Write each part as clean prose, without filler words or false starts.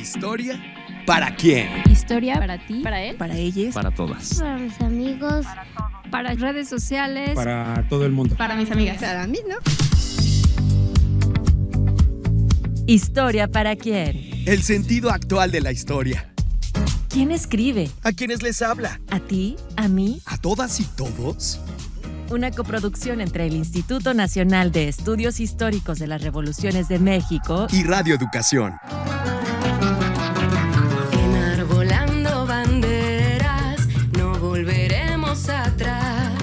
¿Historia para quién? Historia para ti, para él, para ellos, para todas, para mis amigos, para redes sociales, para todo el mundo, para mis amigas, para mí, ¿no? ¿Historia para quién? El sentido actual de la historia. ¿Quién escribe? ¿A quiénes les habla? ¿A ti? ¿A mí? ¿A todas y todos? Una coproducción entre el Instituto Nacional de Estudios Históricos de las Revoluciones de México y Radio Educación. Enarbolando banderas, no volveremos atrás.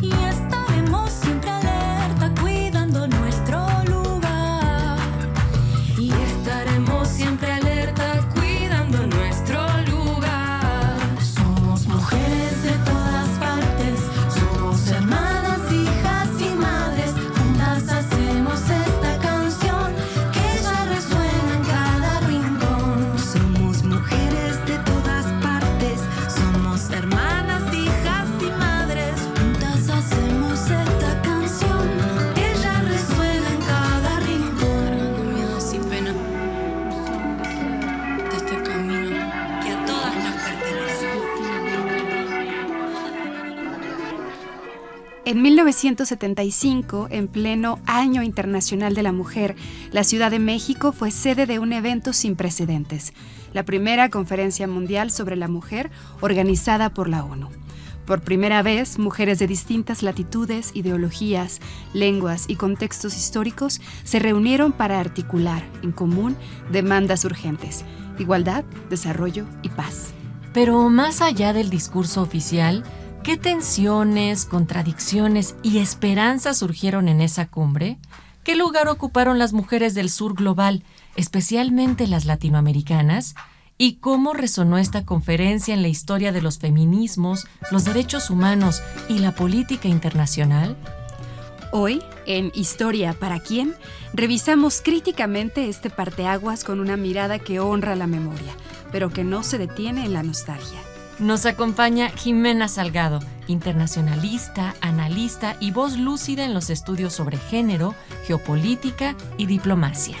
Y estaremos siempre alerta, cuidando nuestro lugar. Y estaremos siempre alerta, cuidando nuestro lugar. Somos mujeres de todas partes, somos hermanas, hijas y madres. Juntas hacemos esta canción que ya resuena en cada rincón. Somos mujeres de todas partes, somos hermanas, hijas y madres. Juntas hacemos esta canción Que ya resuena en cada rincón. cargando miedo sin pena de este camino Que a todas nos pertenece. En 1975, en pleno Año Internacional de la Mujer, la Ciudad de México fue sede de un evento sin precedentes, la primera conferencia mundial sobre la mujer organizada por la ONU. Por primera vez, mujeres de distintas latitudes, ideologías, lenguas y contextos históricos se reunieron para articular, en común, demandas urgentes: igualdad, desarrollo y paz. Pero más allá del discurso oficial, ¿qué tensiones, contradicciones y esperanzas surgieron en esa cumbre? ¿Qué lugar ocuparon las mujeres del sur global, especialmente las latinoamericanas? ¿Y cómo resonó esta conferencia en la historia de los feminismos, los derechos humanos y la política internacional? Hoy, en Historia para quién, revisamos críticamente este parteaguas con una mirada que honra la memoria, pero que no se detiene en la nostalgia. Nos acompaña Jimena Salgado, internacionalista, analista y voz lúcida en los estudios sobre género, geopolítica y diplomacia.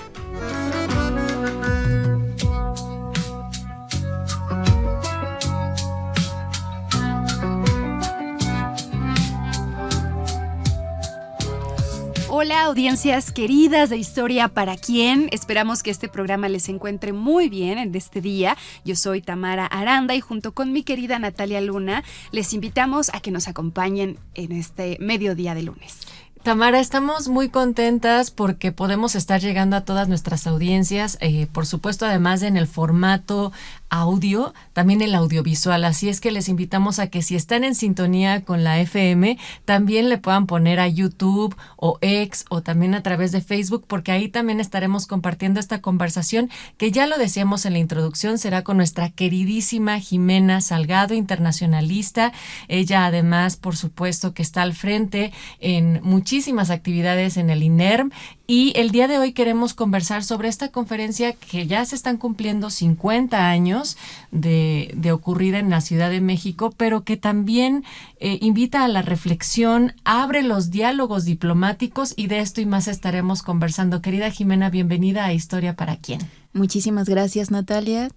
Hola, audiencias queridas de Historia para quién. Esperamos que este programa les encuentre muy bien en este día. Yo soy Tamara Aranda y junto con mi querida Natalia Luna les invitamos a que nos acompañen en este mediodía de lunes. Tamara, estamos muy contentas porque podemos estar llegando a todas nuestras audiencias, por supuesto, además en el formato audio, también el audiovisual, así es que les invitamos a que si están en sintonía con la FM, también le puedan poner a YouTube o X o también a través de Facebook, porque ahí también estaremos compartiendo esta conversación que ya lo decíamos en la introducción, será con nuestra queridísima Jimena Salgado, internacionalista. Ella además, por supuesto, que está al frente en muchísimas actividades en el INERM, y el día de hoy queremos conversar sobre esta conferencia que ya se están cumpliendo 50 años de ocurrida en la Ciudad de México, pero que también invita a la reflexión, abre los diálogos diplomáticos, y de esto y más estaremos conversando. Querida Jimena, bienvenida a Historia para quién. Muchísimas gracias, Natalia.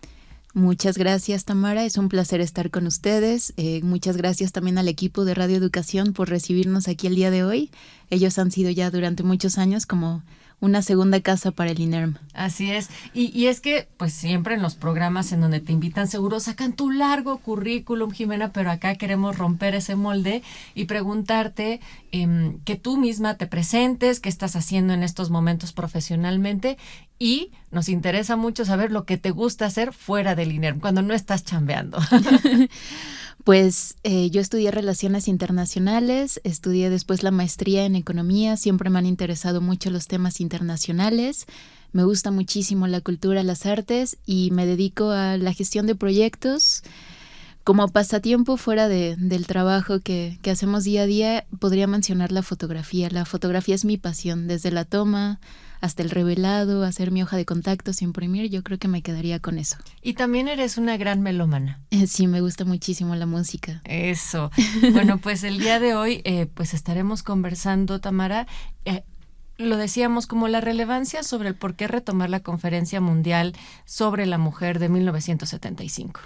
Muchas gracias, Tamara. Es un placer estar con ustedes. Muchas gracias también al equipo de Radio Educación por recibirnos aquí el día de hoy. Ellos han sido ya durante muchos años como una segunda casa para el INERM. Así es. Y es que pues siempre en los programas en donde te invitan seguro sacan tu largo currículum, Jimena, pero acá queremos romper ese molde y preguntarte que tú misma te presentes, qué estás haciendo en estos momentos profesionalmente, y nos interesa mucho saber lo que te gusta hacer fuera del INERM, cuando no estás chambeando. Pues yo estudié Relaciones Internacionales, estudié después la maestría en Economía, siempre me han interesado mucho los temas internacionales, me gusta muchísimo la cultura, las artes, y me dedico a la gestión de proyectos. Como pasatiempo fuera del trabajo que hacemos día a día, podría mencionar la fotografía. La fotografía es mi pasión, desde la toma hasta el revelado, hacer mi hoja de contactos, imprimir, yo creo que me quedaría con eso. Y también eres una gran melómana. Sí, me gusta muchísimo la música. Eso. Bueno, pues el día de hoy pues estaremos conversando, Tamara, lo decíamos, como la relevancia sobre el por qué retomar la Conferencia Mundial sobre la Mujer de 1975.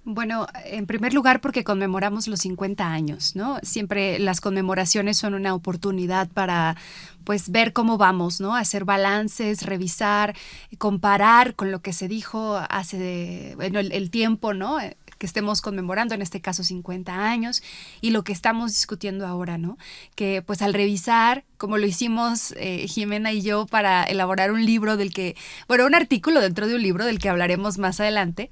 Bueno, en primer lugar porque conmemoramos los 50 años, ¿no? Siempre las conmemoraciones son una oportunidad para, pues, ver cómo vamos, ¿no? Hacer balances, revisar, comparar con lo que se dijo hace, bueno, el tiempo, ¿no? Que estemos conmemorando, en este caso 50 años, y lo que estamos discutiendo ahora, ¿no? Que pues al revisar, como lo hicimos Jimena y yo para elaborar un libro un artículo dentro de un libro del que hablaremos más adelante,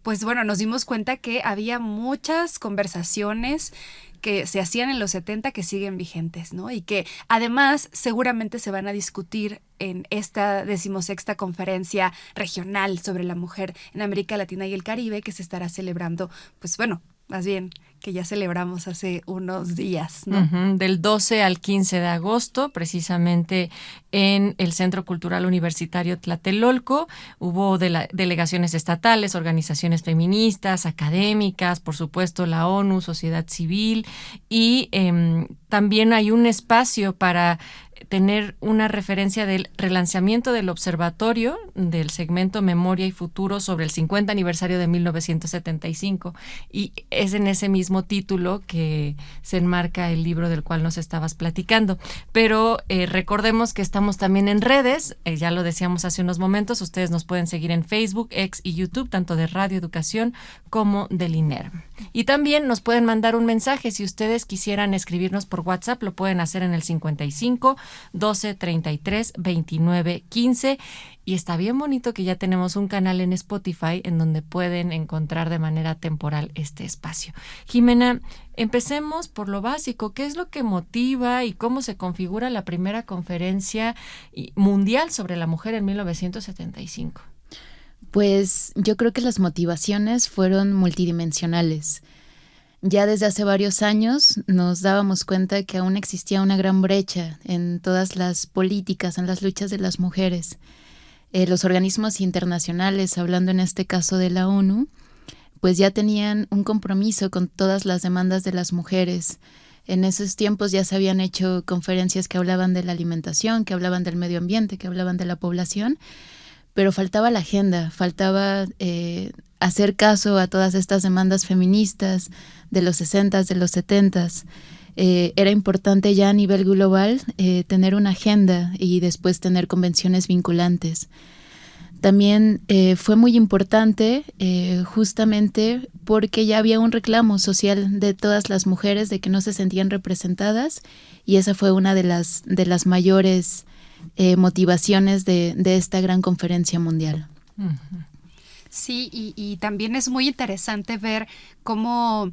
pues bueno, nos dimos cuenta que había muchas conversaciones que se hacían en los 70 que siguen vigentes, ¿no? Y que además seguramente se van a discutir en esta 16ª conferencia regional sobre la mujer en América Latina y el Caribe, que se estará celebrando, pues bueno, más bien que ya celebramos hace unos días, ¿no? Del 12 al 15 de agosto, precisamente en el Centro Cultural Universitario Tlatelolco, hubo delegaciones estatales, organizaciones feministas, académicas, por supuesto la ONU, sociedad civil, y también hay un espacio para tener una referencia del relanzamiento del observatorio del segmento Memoria y Futuro sobre el 50 aniversario de 1975, y es en ese mismo título que se enmarca el libro del cual nos estabas platicando. Pero recordemos que estamos también en redes, ya lo decíamos hace unos momentos, ustedes nos pueden seguir en Facebook, X y YouTube, tanto de Radio Educación como del INERM. Y también nos pueden mandar un mensaje, si ustedes quisieran escribirnos por WhatsApp, lo pueden hacer en el 55 12 33 29 15, y está bien bonito que ya tenemos un canal en Spotify en donde pueden encontrar de manera temporal este espacio. Jimena, empecemos por lo básico. ¿Qué es lo que motiva y cómo se configura la primera conferencia mundial sobre la mujer en 1975? Pues yo creo que las motivaciones fueron multidimensionales. Ya desde hace varios años nos dábamos cuenta que aún existía una gran brecha en todas las políticas, en las luchas de las mujeres. Los organismos internacionales, hablando en este caso de la ONU, pues ya tenían un compromiso con todas las demandas de las mujeres. En esos tiempos ya se habían hecho conferencias que hablaban de la alimentación, que hablaban del medio ambiente, que hablaban de la población, pero faltaba la agenda, faltaba hacer caso a todas estas demandas feministas de los 60s, de los 70s. Era importante ya a nivel global tener una agenda y después tener convenciones vinculantes. También fue muy importante justamente porque ya había un reclamo social de todas las mujeres de que no se sentían representadas, y esa fue una de las mayores motivaciones de esta gran conferencia mundial. Sí, y también es muy interesante ver cómo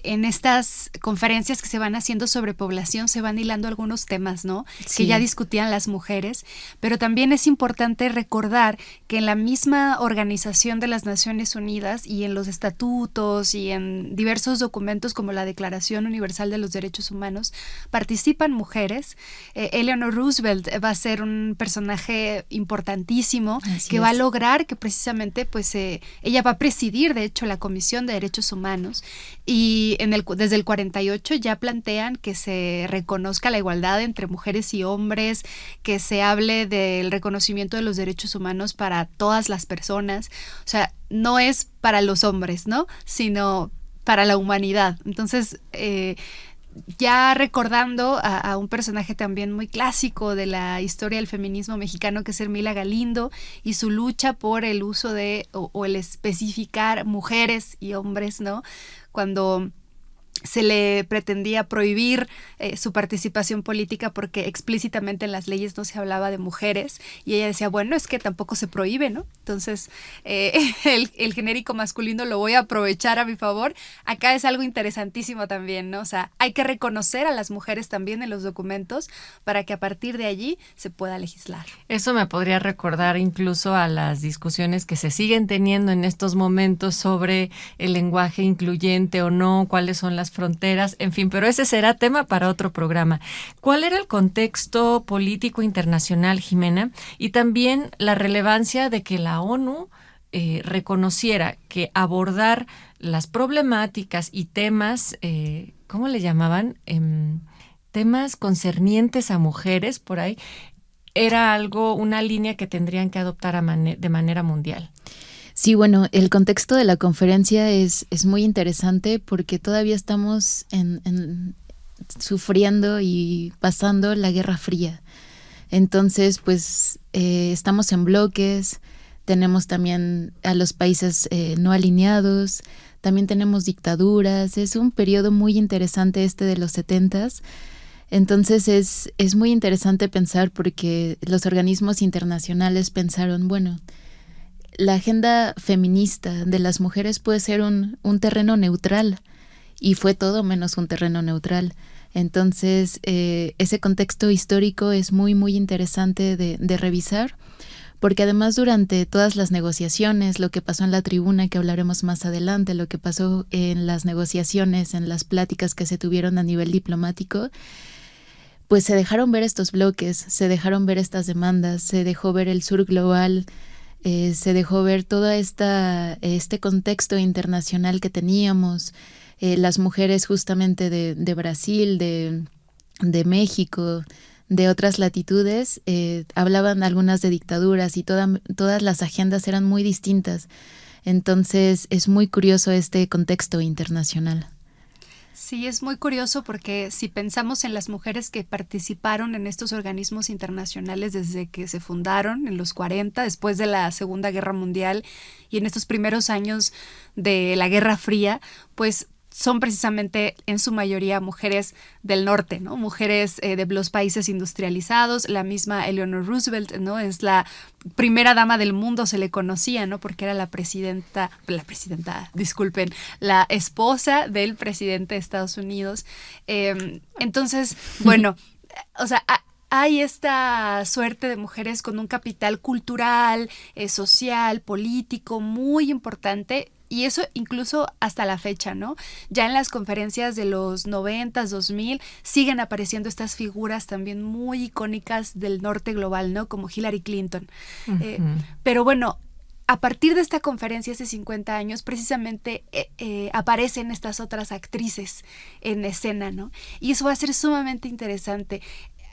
en estas conferencias que se van haciendo sobre población se van hilando algunos temas, ¿no? Sí. Que ya discutían las mujeres, pero también es importante recordar que en la misma Organización de las Naciones Unidas y en los estatutos y en diversos documentos como la Declaración Universal de los Derechos Humanos participan mujeres. Eleanor Roosevelt va a ser un personaje importantísimo. Así que va a es. lograr que precisamente pues ella va a presidir de hecho la Comisión de Derechos Humanos, y desde el 48 ya plantean que se reconozca la igualdad entre mujeres y hombres, que se hable del reconocimiento de los derechos humanos para todas las personas. O sea, no es para los hombres, ¿no? Sino para la humanidad. Entonces, ya recordando a un personaje también muy clásico de la historia del feminismo mexicano, que es Ermila Galindo, y su lucha por el uso o el especificar mujeres y hombres, ¿no? Cuando se le pretendía prohibir su participación política porque explícitamente en las leyes no se hablaba de mujeres, y ella decía, bueno, es que tampoco se prohíbe, ¿no? Entonces, el genérico masculino lo voy a aprovechar a mi favor. Acá es algo interesantísimo también, ¿no? O sea, hay que reconocer a las mujeres también en los documentos para que a partir de allí se pueda legislar. Eso me podría recordar incluso a las discusiones que se siguen teniendo en estos momentos sobre el lenguaje incluyente o no, cuáles son las fronteras, en fin, pero ese será tema para otro programa. ¿Cuál era el contexto político internacional, Jimena? Y también la relevancia de que la ONU reconociera que abordar las problemáticas y temas, ¿cómo le llamaban? temas concernientes a mujeres por ahí era una línea que tendrían que adoptar de manera mundial. Sí, bueno, el contexto de la conferencia es muy interesante porque todavía estamos sufriendo y pasando la Guerra Fría. Entonces, pues estamos en bloques, tenemos también a los países no alineados, también tenemos dictaduras, es un periodo muy interesante de los 70s. Entonces es muy interesante pensar porque los organismos internacionales pensaron, bueno, la agenda feminista de las mujeres puede ser un terreno neutral, y fue todo menos un terreno neutral. Entonces, ese contexto histórico es muy, muy interesante de revisar, porque además durante todas las negociaciones, lo que pasó en la tribuna, que hablaremos más adelante, lo que pasó en las negociaciones, en las pláticas que se tuvieron a nivel diplomático, pues se dejaron ver estos bloques, se dejaron ver estas demandas, se dejó ver el sur global, se dejó ver todo este contexto internacional que teníamos, las mujeres justamente de Brasil, de México, de otras latitudes, hablaban algunas de dictaduras y todas las agendas eran muy distintas. Entonces es muy curioso este contexto internacional. Sí, es muy curioso porque si pensamos en las mujeres que participaron en estos organismos internacionales desde que se fundaron en los 40, después de la Segunda Guerra Mundial y en estos primeros años de la Guerra Fría, pues son precisamente en su mayoría mujeres del norte, ¿no? Mujeres de los países industrializados. La misma Eleanor Roosevelt, ¿no? Es la primera dama del mundo, se le conocía, ¿no? Porque era la esposa del presidente de Estados Unidos. Entonces, bueno, o sea, hay esta suerte de mujeres con un capital cultural, social, político muy importante. Y eso incluso hasta la fecha, ¿no? Ya en las conferencias de los 90s, 2000, siguen apareciendo estas figuras también muy icónicas del norte global, ¿no? Como Hillary Clinton. Pero bueno, a partir de esta conferencia hace 50 años, precisamente aparecen estas otras actrices en escena, ¿no? Y eso va a ser sumamente interesante.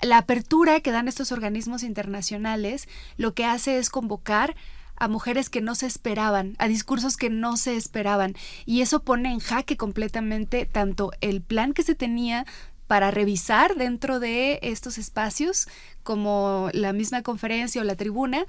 La apertura que dan estos organismos internacionales lo que hace es convocar a mujeres que no se esperaban, a discursos que no se esperaban, y eso pone en jaque completamente tanto el plan que se tenía para revisar dentro de estos espacios, como la misma conferencia o la tribuna,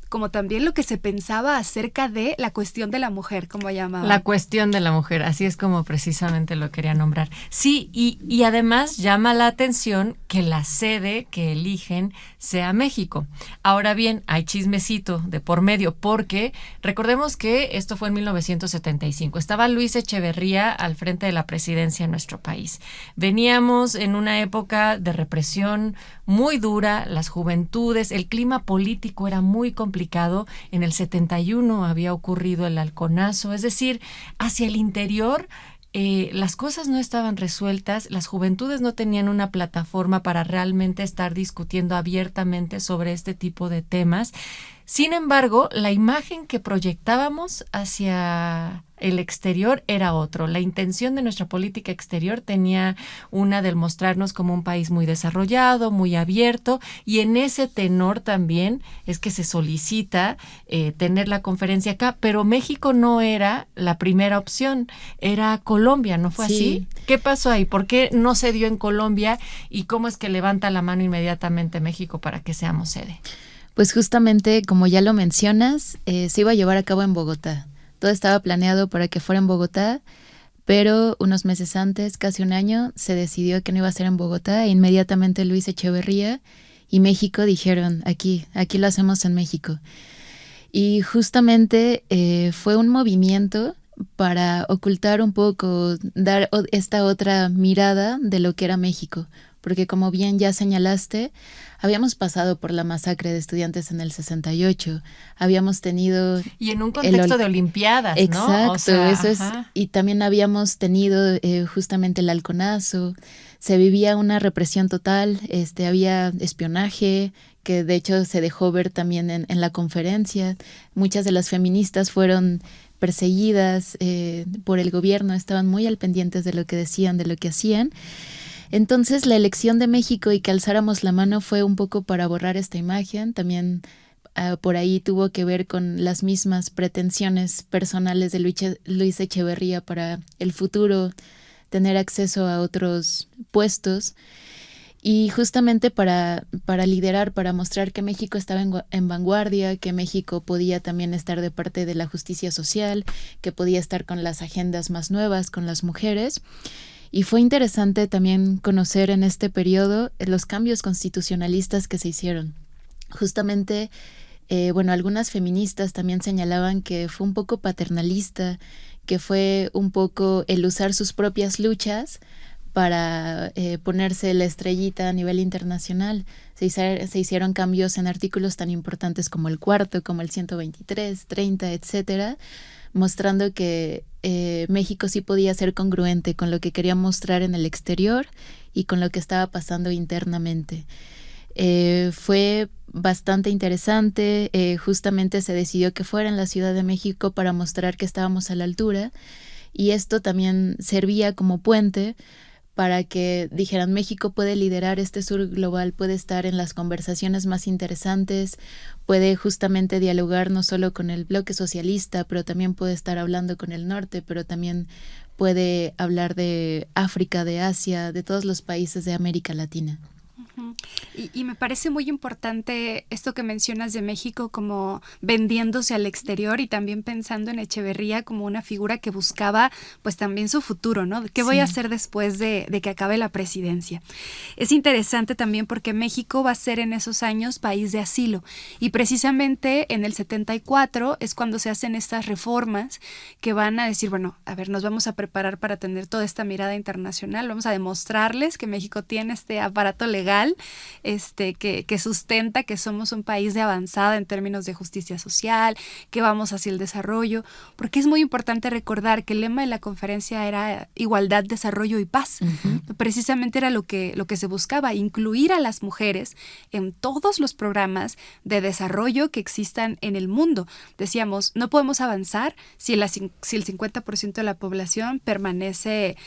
como también lo que se pensaba acerca de la cuestión de la mujer, como llamaban. La cuestión de la mujer, así es como precisamente lo quería nombrar. Sí, y además llama la atención que la sede que eligen sea México. Ahora bien, hay chismecito de por medio, porque recordemos que esto fue en 1975. Estaba Luis Echeverría al frente de la presidencia en nuestro país. Veníamos en una época de represión muy dura, las juventudes, el clima político era muy complicado. En el 71 había ocurrido el halconazo, es decir, hacia el interior las cosas no estaban resueltas, las juventudes no tenían una plataforma para realmente estar discutiendo abiertamente sobre este tipo de temas. Sin embargo, la imagen que proyectábamos hacia el exterior era otro. La intención de nuestra política exterior tenía una de mostrarnos como un país muy desarrollado, muy abierto, y en ese tenor también es que se solicita tener la conferencia acá, pero México no era la primera opción, era Colombia, ¿no fue así? ¿Qué pasó ahí? ¿Por qué no se dio en Colombia? ¿Y cómo es que levanta la mano inmediatamente México para que seamos sede? Pues justamente, como ya lo mencionas, se iba a llevar a cabo en Bogotá. Todo estaba planeado para que fuera en Bogotá, pero unos meses antes, casi un año, se decidió que no iba a ser en Bogotá, e inmediatamente Luis Echeverría y México dijeron, aquí lo hacemos en México. Y justamente fue un movimiento para ocultar un poco, dar esta otra mirada de lo que era México, porque como bien ya señalaste, habíamos pasado por la masacre de estudiantes en el 68, habíamos tenido... Y en un contexto de Olimpiadas, ¿no? Exacto, o sea, eso es, y también habíamos tenido justamente el halconazo, se vivía una represión total, había espionaje, que de hecho se dejó ver también en la conferencia. Muchas de las feministas fueron perseguidas por el gobierno, estaban muy al pendientes de lo que decían, de lo que hacían. Entonces la elección de México y que alzáramos la mano fue un poco para borrar esta imagen. También por ahí tuvo que ver con las mismas pretensiones personales de Luis Echeverría para el futuro, tener acceso a otros puestos. Y justamente para liderar, para mostrar que México estaba en vanguardia, que México podía también estar de parte de la justicia social, que podía estar con las agendas más nuevas, con las mujeres. Y fue interesante también conocer en este periodo los cambios constitucionalistas que se hicieron. Justamente, algunas feministas también señalaban que fue un poco paternalista, que fue un poco el usar sus propias luchas para ponerse la estrellita a nivel internacional. Se hicieron cambios en artículos tan importantes como el 4º, como el 123, 30, etcétera, mostrando que México sí podía ser congruente con lo que quería mostrar en el exterior y con lo que estaba pasando internamente. Fue bastante interesante. Justamente se decidió que fuera en la Ciudad de México para mostrar que estábamos a la altura, y esto también servía como puente para que dijeran: México puede liderar este sur global, puede estar en las conversaciones más interesantes, puede justamente dialogar no solo con el bloque socialista, pero también puede estar hablando con el norte, pero también puede hablar de África, de Asia, de todos los países de América Latina. Y me parece muy importante esto que mencionas de México como vendiéndose al exterior, y también pensando en Echeverría como una figura que buscaba pues también su futuro, ¿no? ¿Qué voy a hacer después de que acabe la presidencia? Es interesante también porque México va a ser en esos años país de asilo, y precisamente en el 74 es cuando se hacen estas reformas que van a decir, bueno, a ver, nos vamos a preparar para tener toda esta mirada internacional, vamos a demostrarles que México tiene este aparato legal que sustenta que somos un país de avanzada en términos de justicia social, que vamos hacia el desarrollo, porque es muy importante recordar que el lema de la conferencia era igualdad, desarrollo y paz. Uh-huh. Precisamente era lo que se buscaba, incluir a las mujeres en todos los programas de desarrollo que existan en el mundo. Decíamos, no podemos avanzar si el 50% de la población permanece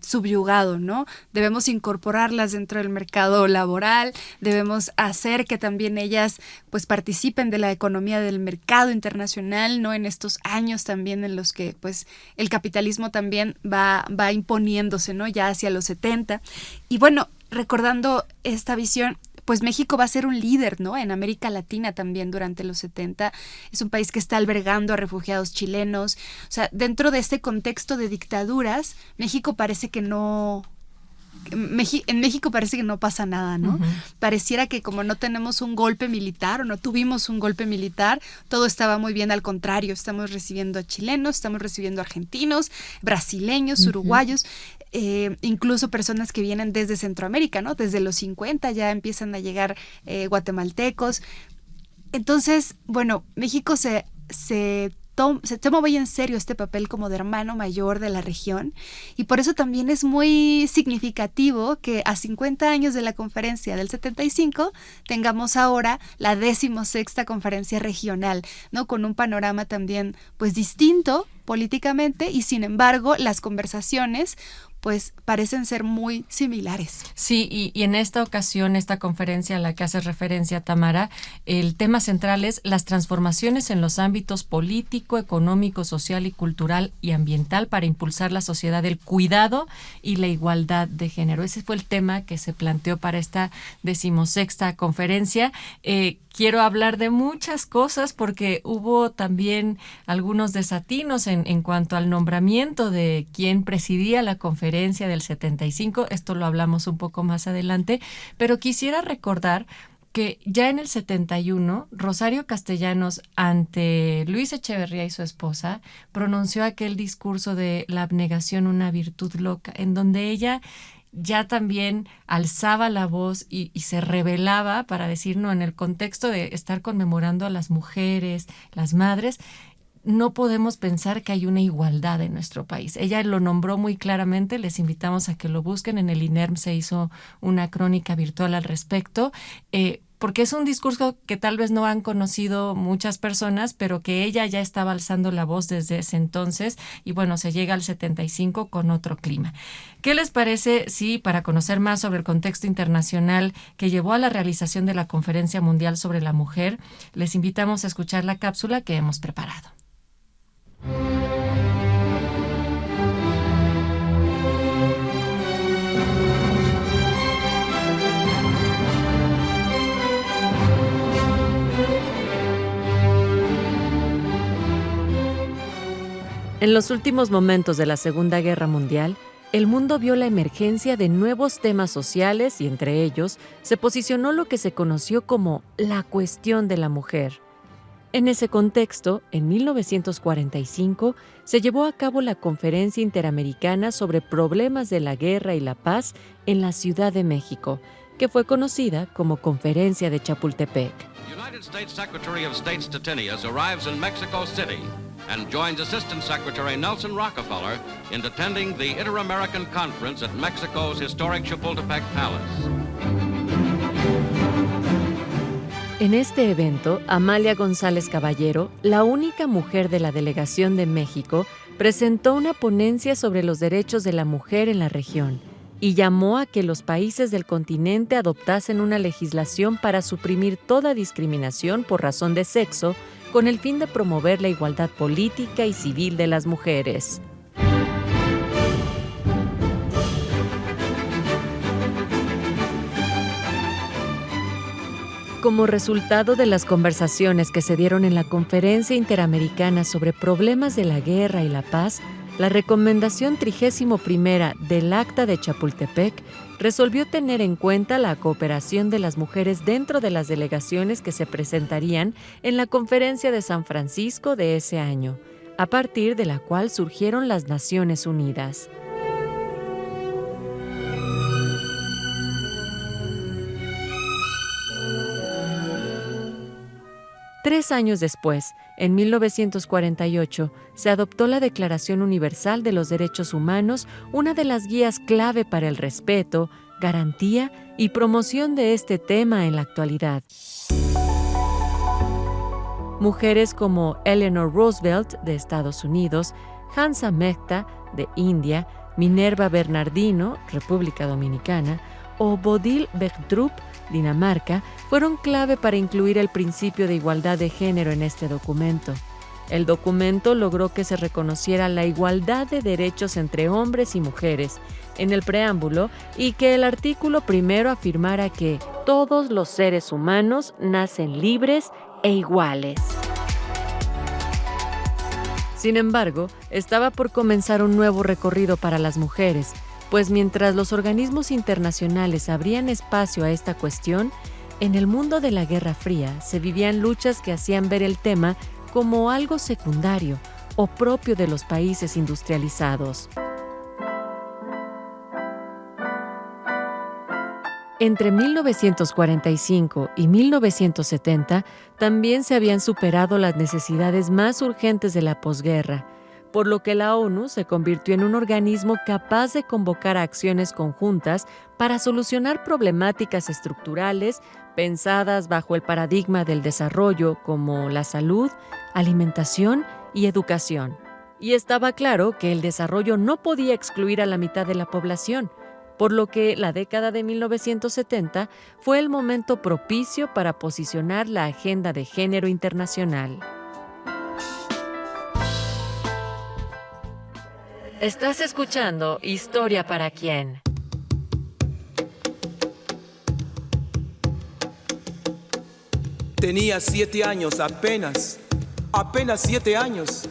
subyugado, ¿no? Debemos incorporarlas dentro del mercado laboral, debemos hacer que también ellas pues participen de la economía del mercado internacional, ¿no? En estos años también en los que pues el capitalismo también va imponiéndose, ¿no? Ya hacia los 70. Y bueno, recordando esta visión, pues México va a ser un líder, ¿no? En América Latina también durante los 70. Es un país que está albergando a refugiados chilenos. O sea, dentro de este contexto de dictaduras, México parece que no... En México parece que no pasa nada, ¿no? Uh-huh. Pareciera que como no tenemos un golpe militar o no tuvimos un golpe militar, todo estaba muy bien. Al contrario, estamos recibiendo a chilenos, estamos recibiendo a argentinos, brasileños, uh-huh, uruguayos, incluso personas que vienen desde Centroamérica, ¿no? Desde los 50 ya empiezan a llegar guatemaltecos. Entonces, bueno, México se toma muy en serio este papel como de hermano mayor de la región, y por eso también es muy significativo que a 50 años de la conferencia del 75 tengamos ahora la 16ª conferencia regional, ¿no? Con un panorama también pues distinto políticamente, y sin embargo las conversaciones pues parecen ser muy similares. Sí, y en esta ocasión, esta conferencia a la que hace referencia Tamara, el tema central es las transformaciones en los ámbitos político, económico, social y cultural y ambiental para impulsar la sociedad del cuidado y la igualdad de género. Ese fue el tema que se planteó para esta 16ª conferencia. Quiero hablar de muchas cosas porque hubo también algunos desatinos en cuanto al nombramiento de quien presidía la conferencia del 75. Esto lo hablamos un poco más adelante, pero quisiera recordar que ya en el 71, Rosario Castellanos, ante Luis Echeverría y su esposa, pronunció aquel discurso de la abnegación, una virtud loca, en donde ella ya también alzaba la voz y se rebelaba para decir, no, en el contexto de estar conmemorando a las mujeres, las madres, no podemos pensar que hay una igualdad en nuestro país. Ella lo nombró muy claramente, les invitamos a que lo busquen, en el INERM se hizo una crónica virtual al respecto, porque es un discurso que tal vez no han conocido muchas personas, pero que ella ya estaba alzando la voz desde ese entonces, y bueno, se llega al 75 con otro clima. ¿Qué les parece si, para conocer más sobre el contexto internacional que llevó a la realización de la Conferencia Mundial sobre la Mujer, les invitamos a escuchar la cápsula que hemos preparado? En los últimos momentos de la Segunda Guerra Mundial, el mundo vio la emergencia de nuevos temas sociales y entre ellos se posicionó lo que se conoció como la cuestión de la mujer. En ese contexto, en 1945, se llevó a cabo la Conferencia Interamericana sobre Problemas de la Guerra y la Paz en la Ciudad de México, que fue conocida como Conferencia de Chapultepec. United States Secretary of State Stettinius arrives in Mexico City and joins Assistant Secretary Nelson Rockefeller in attending the Inter-American Conference at Mexico's historic Chapultepec Palace. En este evento, Amalia González Caballero, la única mujer de la delegación de México, presentó una ponencia sobre los derechos de la mujer en la región y llamó a que los países del continente adoptasen una legislación para suprimir toda discriminación por razón de sexo con el fin de promover la igualdad política y civil de las mujeres. Como resultado de las conversaciones que se dieron en la Conferencia Interamericana sobre Problemas de la Guerra y la Paz, la recomendación 31ª del Acta de Chapultepec resolvió tener en cuenta la cooperación de las mujeres dentro de las delegaciones que se presentarían en la Conferencia de San Francisco de ese año, a partir de la cual surgieron las Naciones Unidas. Tres años después, en 1948, se adoptó la Declaración Universal de los Derechos Humanos, una de las guías clave para el respeto, garantía y promoción de este tema en la actualidad. Mujeres como Eleanor Roosevelt, de Estados Unidos, Hansa Mehta, de India, Minerva Bernardino, República Dominicana, o Bodil Begtrup, Dinamarca, fueron clave para incluir el principio de igualdad de género en este documento. El documento logró que se reconociera la igualdad de derechos entre hombres y mujeres en el preámbulo y que el artículo primero afirmara que todos los seres humanos nacen libres e iguales. Sin embargo, estaba por comenzar un nuevo recorrido para las mujeres, pues mientras los organismos internacionales abrían espacio a esta cuestión, en el mundo de la Guerra Fría se vivían luchas que hacían ver el tema como algo secundario o propio de los países industrializados. Entre 1945 y 1970 también se habían superado las necesidades más urgentes de la posguerra, por lo que la ONU se convirtió en un organismo capaz de convocar acciones conjuntas para solucionar problemáticas estructurales pensadas bajo el paradigma del desarrollo como la salud, alimentación y educación. Y estaba claro que el desarrollo no podía excluir a la mitad de la población, por lo que la década de 1970 fue el momento propicio para posicionar la agenda de género internacional. Estás escuchando Historia para quién. Tenía 7 años apenas 7 años.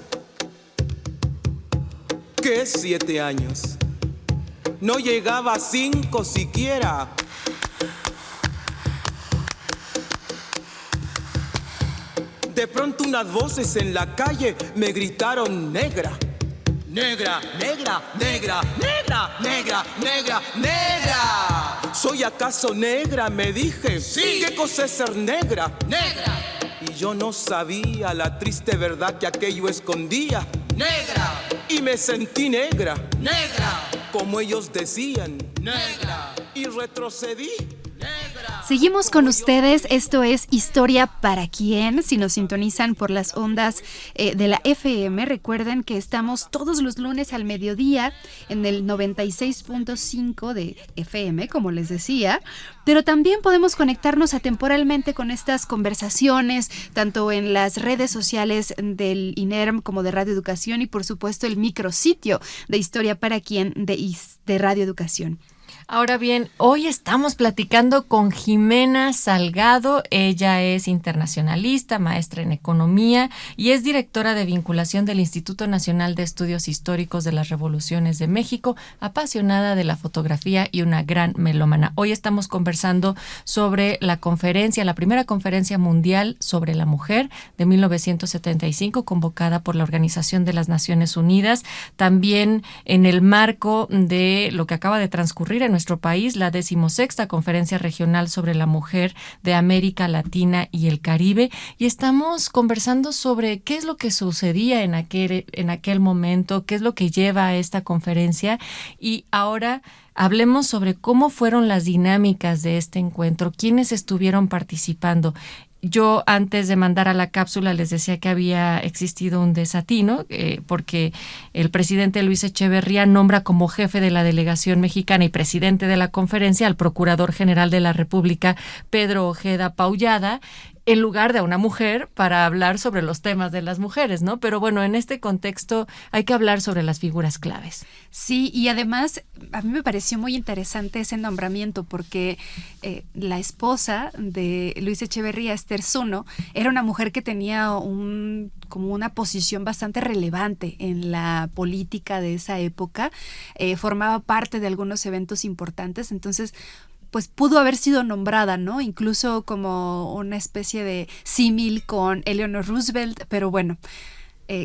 ¿Qué es 7 años? No llegaba a 5 siquiera. De pronto unas voces en la calle me gritaron negra. Negra, negra, negra, negra, negra, negra, negra. ¿Soy acaso negra? Me dije. Sí. ¿Qué cosa es ser negra? Negra. Y yo no sabía la triste verdad que aquello escondía. Negra. Y me sentí negra. Negra. Como ellos decían. Negra. Y retrocedí. Negra. Seguimos con ustedes, esto es Historia para quién. Si nos sintonizan por las ondas de la FM, recuerden que estamos todos los lunes al mediodía en el 96.5 de FM, como les decía, pero también podemos conectarnos atemporalmente con estas conversaciones, tanto en las redes sociales del INERM como de Radio Educación y por supuesto el micrositio de Historia para quién de Radio Educación. Ahora bien, hoy estamos platicando con Jimena Salgado. Ella es internacionalista, maestra en economía y es directora de vinculación del Instituto Nacional de Estudios Históricos de las Revoluciones de México, apasionada de la fotografía y una gran melómana. Hoy estamos conversando sobre la primera conferencia mundial sobre la mujer de 1975, convocada por la Organización de las Naciones Unidas, también en el marco de lo que acaba de transcurrir en nuestro país, la 16ª Conferencia Regional sobre la Mujer de América Latina y el Caribe, y estamos conversando sobre qué es lo que sucedía en aquel momento, qué es lo que lleva a esta conferencia, y ahora hablemos sobre cómo fueron las dinámicas de este encuentro, quiénes estuvieron participando. Yo antes de mandar a la cápsula les decía que había existido un desatino porque el presidente Luis Echeverría nombra como jefe de la delegación mexicana y presidente de la conferencia al Procurador General de la República, Pedro Ojeda Paullada, en lugar de a una mujer para hablar sobre los temas de las mujeres, ¿no? Pero bueno, en este contexto hay que hablar sobre las figuras claves. Sí, y además a mí me pareció muy interesante ese nombramiento porque la esposa de Luis Echeverría, Esther Zuno, era una mujer que tenía como una posición bastante relevante en la política de esa época, formaba parte de algunos eventos importantes, entonces pues pudo haber sido nombrada, ¿no? Incluso como una especie de símil con Eleanor Roosevelt, pero bueno,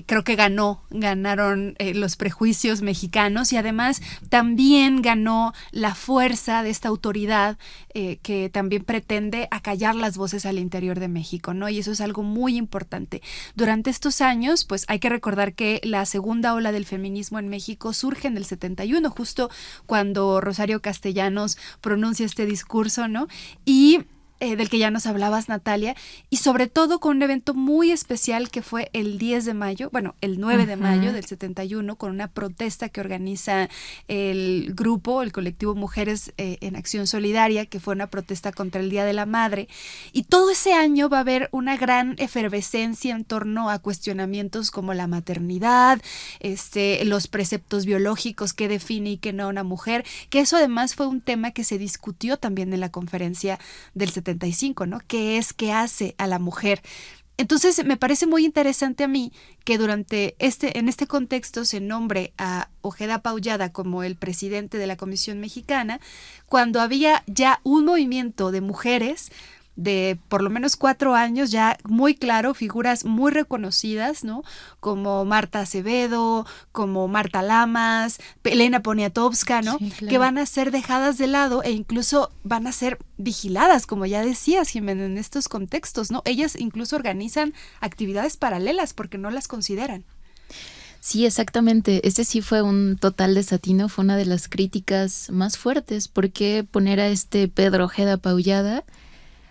creo que ganaron los prejuicios mexicanos y además también ganó la fuerza de esta autoridad que también pretende acallar las voces al interior de México, ¿no? Y eso es algo muy importante. Durante estos años, pues hay que recordar que la segunda ola del feminismo en México surge en el 71, justo cuando Rosario Castellanos pronuncia este discurso, ¿no? Y del que ya nos hablabas, Natalia, y sobre todo con un evento muy especial que fue el 10 de mayo, bueno, el 9 de mayo del 71, con una protesta que organiza el colectivo Mujeres en Acción Solidaria, que fue una protesta contra el Día de la Madre, y todo ese año va a haber una gran efervescencia en torno a cuestionamientos como la maternidad, los preceptos biológicos, qué define y qué no una mujer, que eso además fue un tema que se discutió también en la conferencia del 75, ¿no? ¿Qué hace a la mujer? Entonces me parece muy interesante a mí que en este contexto se nombre a Ojeda Paullada como el presidente de la Comisión Mexicana, cuando había ya un movimiento de mujeres de por lo menos 4 años, ya muy claro, figuras muy reconocidas, ¿no? Como Marta Acevedo, como Marta Lamas, Elena Poniatowska, ¿no? Sí, claro. Que van a ser dejadas de lado e incluso van a ser vigiladas, como ya decías, Jimena, en estos contextos, ¿no? Ellas incluso organizan actividades paralelas porque no las consideran. Sí, exactamente. Este sí fue un total desatino, fue una de las críticas más fuertes. ¿Por qué poner a Pedro Ojeda Paullada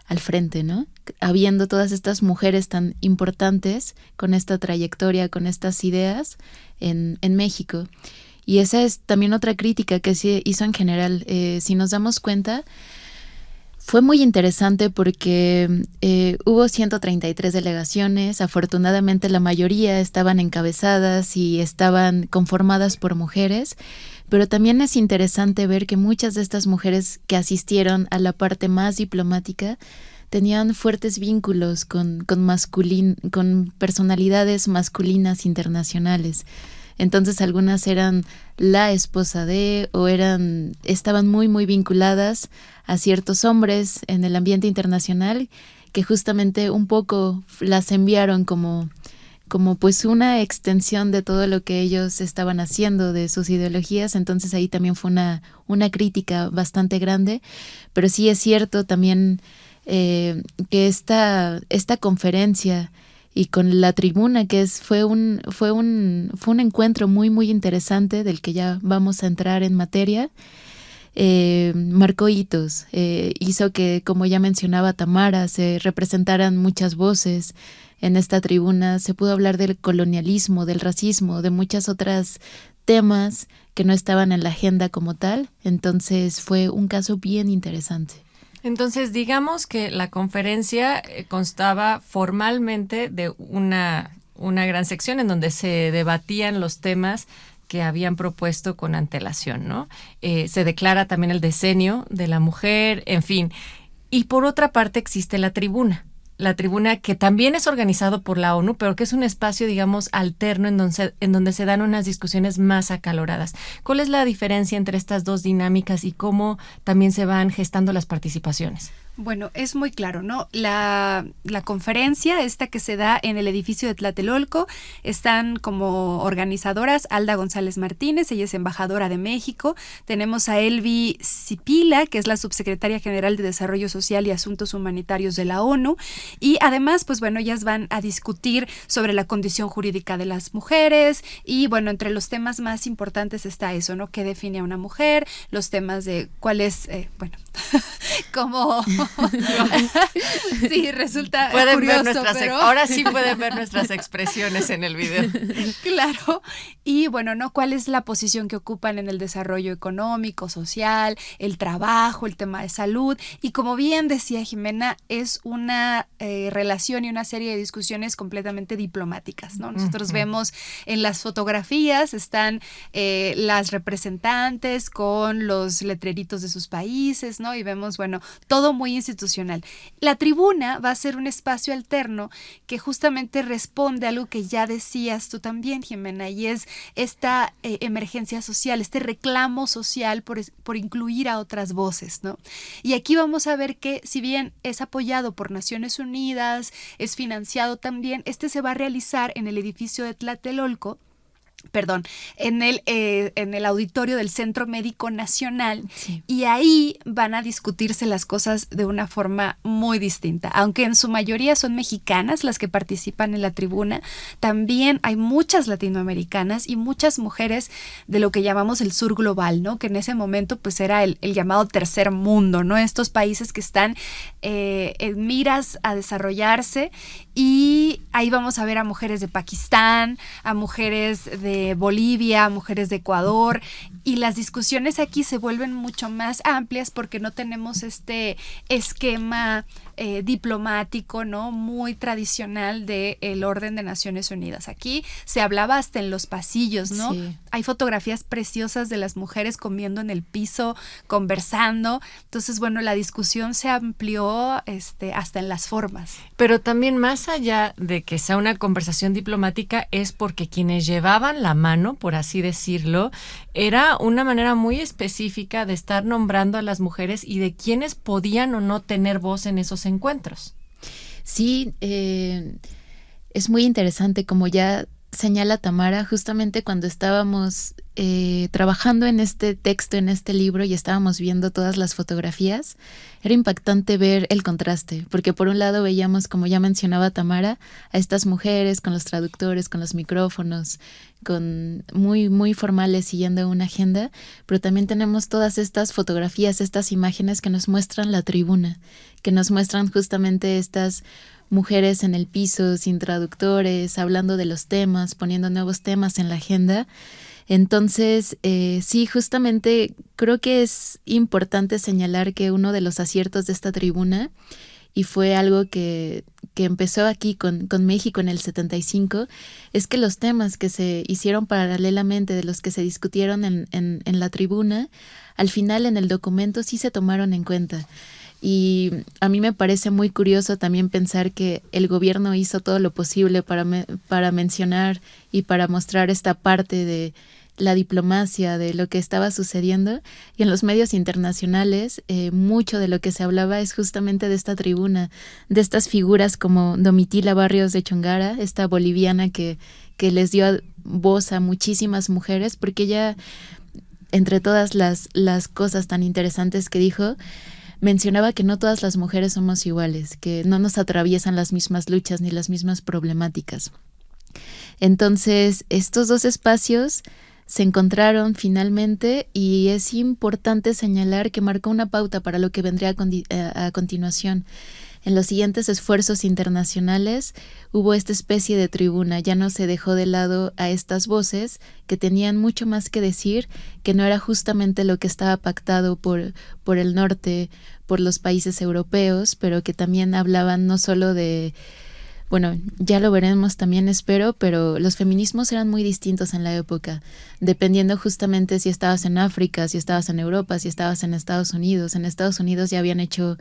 al frente, ¿no? Habiendo todas estas mujeres tan importantes con esta trayectoria, con estas ideas en México. Y esa es también otra crítica que se hizo en general. Si nos damos cuenta, fue muy interesante porque hubo 133 delegaciones. Afortunadamente la mayoría estaban encabezadas y estaban conformadas por mujeres. Pero también es interesante ver que muchas de estas mujeres que asistieron a la parte más diplomática tenían fuertes vínculos con personalidades masculinas internacionales. Entonces algunas eran la esposa de o estaban muy muy vinculadas a ciertos hombres en el ambiente internacional que justamente un poco las enviaron como pues una extensión de todo lo que ellos estaban haciendo, de sus ideologías. Entonces ahí también fue una crítica bastante grande, pero sí es cierto también que esta conferencia y con la tribuna fue un encuentro muy muy interesante del que ya vamos a entrar en materia. marcó hitos, hizo que, como ya mencionaba Tamara, se representaran muchas voces. En esta tribuna se pudo hablar del colonialismo, del racismo, de muchas otras temas que no estaban en la agenda como tal. Entonces fue un caso bien interesante. Entonces, digamos que la conferencia constaba formalmente de una gran sección en donde se debatían los temas que habían propuesto con antelación, ¿no? Se declara también el decenio de la mujer, en fin. Y por otra parte existe la tribuna que también es organizado por la ONU, pero que es un espacio, digamos, alterno en donde se dan unas discusiones más acaloradas. ¿Cuál es la diferencia entre estas dos dinámicas y cómo también se van gestando las participaciones? Bueno, es muy claro, ¿no? La conferencia, esta que se da en el edificio de Tlatelolco, están como organizadoras Alda González Martínez, ella es embajadora de México. Tenemos a Elvi Cipila, que es la subsecretaria general de Desarrollo Social y Asuntos Humanitarios de la ONU. Y además, pues bueno, ellas van a discutir sobre la condición jurídica de las mujeres. Y bueno, entre los temas más importantes está eso, ¿no? ¿Qué define a una mujer? Los temas de cuál es, como... Sí, resulta pueden curioso, ver pero... Ahora sí pueden ver nuestras expresiones en el video. Claro. Y bueno, ¿no? ¿Cuál es la posición que ocupan en el desarrollo económico, social, el trabajo, el tema de salud? Y como bien decía Jimena, es una relación y una serie de discusiones completamente diplomáticas, ¿no? Nosotros vemos en las fotografías, están las representantes con los letreritos de sus países, ¿no? Y vemos, bueno, todo muy institucional. La tribuna va a ser un espacio alterno que justamente responde a algo que ya decías tú también, Jimena, y es esta emergencia social, este reclamo social por incluir a otras voces, ¿no? Y aquí vamos a ver que, si bien es apoyado por Naciones Unidas, es financiado también, se va a realizar en el edificio de Tlatelolco, en el auditorio del Centro Médico Nacional. Sí. Y ahí van a discutirse las cosas de una forma muy distinta. Aunque en su mayoría son mexicanas las que participan en la tribuna, también hay muchas latinoamericanas y muchas mujeres de lo que llamamos el sur global, ¿no? Que en ese momento pues era el llamado tercer mundo, ¿no? Estos países que están en miras a desarrollarse, y ahí vamos a ver a mujeres de Pakistán, a mujeres de Bolivia, mujeres de Ecuador, y las discusiones aquí se vuelven mucho más amplias porque no tenemos este esquema diplomático, ¿no? Muy tradicional del orden de Naciones Unidas. Aquí se hablaba hasta en los pasillos, ¿no? Sí. Hay fotografías preciosas de las mujeres comiendo en el piso, conversando. Entonces, bueno, la discusión se amplió hasta en las formas. Pero también, más allá de que sea una conversación diplomática, es porque quienes llevaban la mano, por así decirlo, era una manera muy específica de estar nombrando a las mujeres y de quienes podían o no tener voz en esos encuentros. Sí, es muy interesante, como ya señala Tamara, justamente cuando estábamos trabajando en este texto, en este libro, y estábamos viendo todas las fotografías, era impactante ver el contraste, porque por un lado veíamos, como ya mencionaba Tamara, a estas mujeres con los traductores, con los micrófonos, con muy, muy formales, siguiendo una agenda, pero también tenemos todas estas fotografías, estas imágenes que nos muestran la tribuna, que nos muestran justamente estas mujeres en el piso, sin traductores, hablando de los temas, poniendo nuevos temas en la agenda. Entonces, sí, justamente creo que es importante señalar que uno de los aciertos de esta tribuna, y fue algo que empezó aquí con México en el 75, es que los temas que se hicieron paralelamente de los que se discutieron en la tribuna, al final en el documento sí se tomaron en cuenta. Y a mí me parece muy curioso también pensar que el gobierno hizo todo lo posible para mencionar y para mostrar esta parte de la diplomacia, de lo que estaba sucediendo, y en los medios internacionales mucho de lo que se hablaba es justamente de esta tribuna, de estas figuras como Domitila Barrios de Chongara, esta boliviana que les dio voz a muchísimas mujeres, porque ella, entre todas las cosas tan interesantes que dijo, mencionaba que no todas las mujeres somos iguales, que no nos atraviesan las mismas luchas ni las mismas problemáticas. Entonces, estos dos espacios se encontraron finalmente y es importante señalar que marcó una pauta para lo que vendría a continuación. En los siguientes esfuerzos internacionales hubo esta especie de tribuna, ya no se dejó de lado a estas voces que tenían mucho más que decir, que no era justamente lo que estaba pactado por el norte, por los países europeos, pero que también hablaban no solo de, bueno, ya lo veremos también espero, pero los feminismos eran muy distintos en la época, dependiendo justamente si estabas en África, si estabas en Europa, si estabas en Estados Unidos. En Estados Unidos ya habían hecho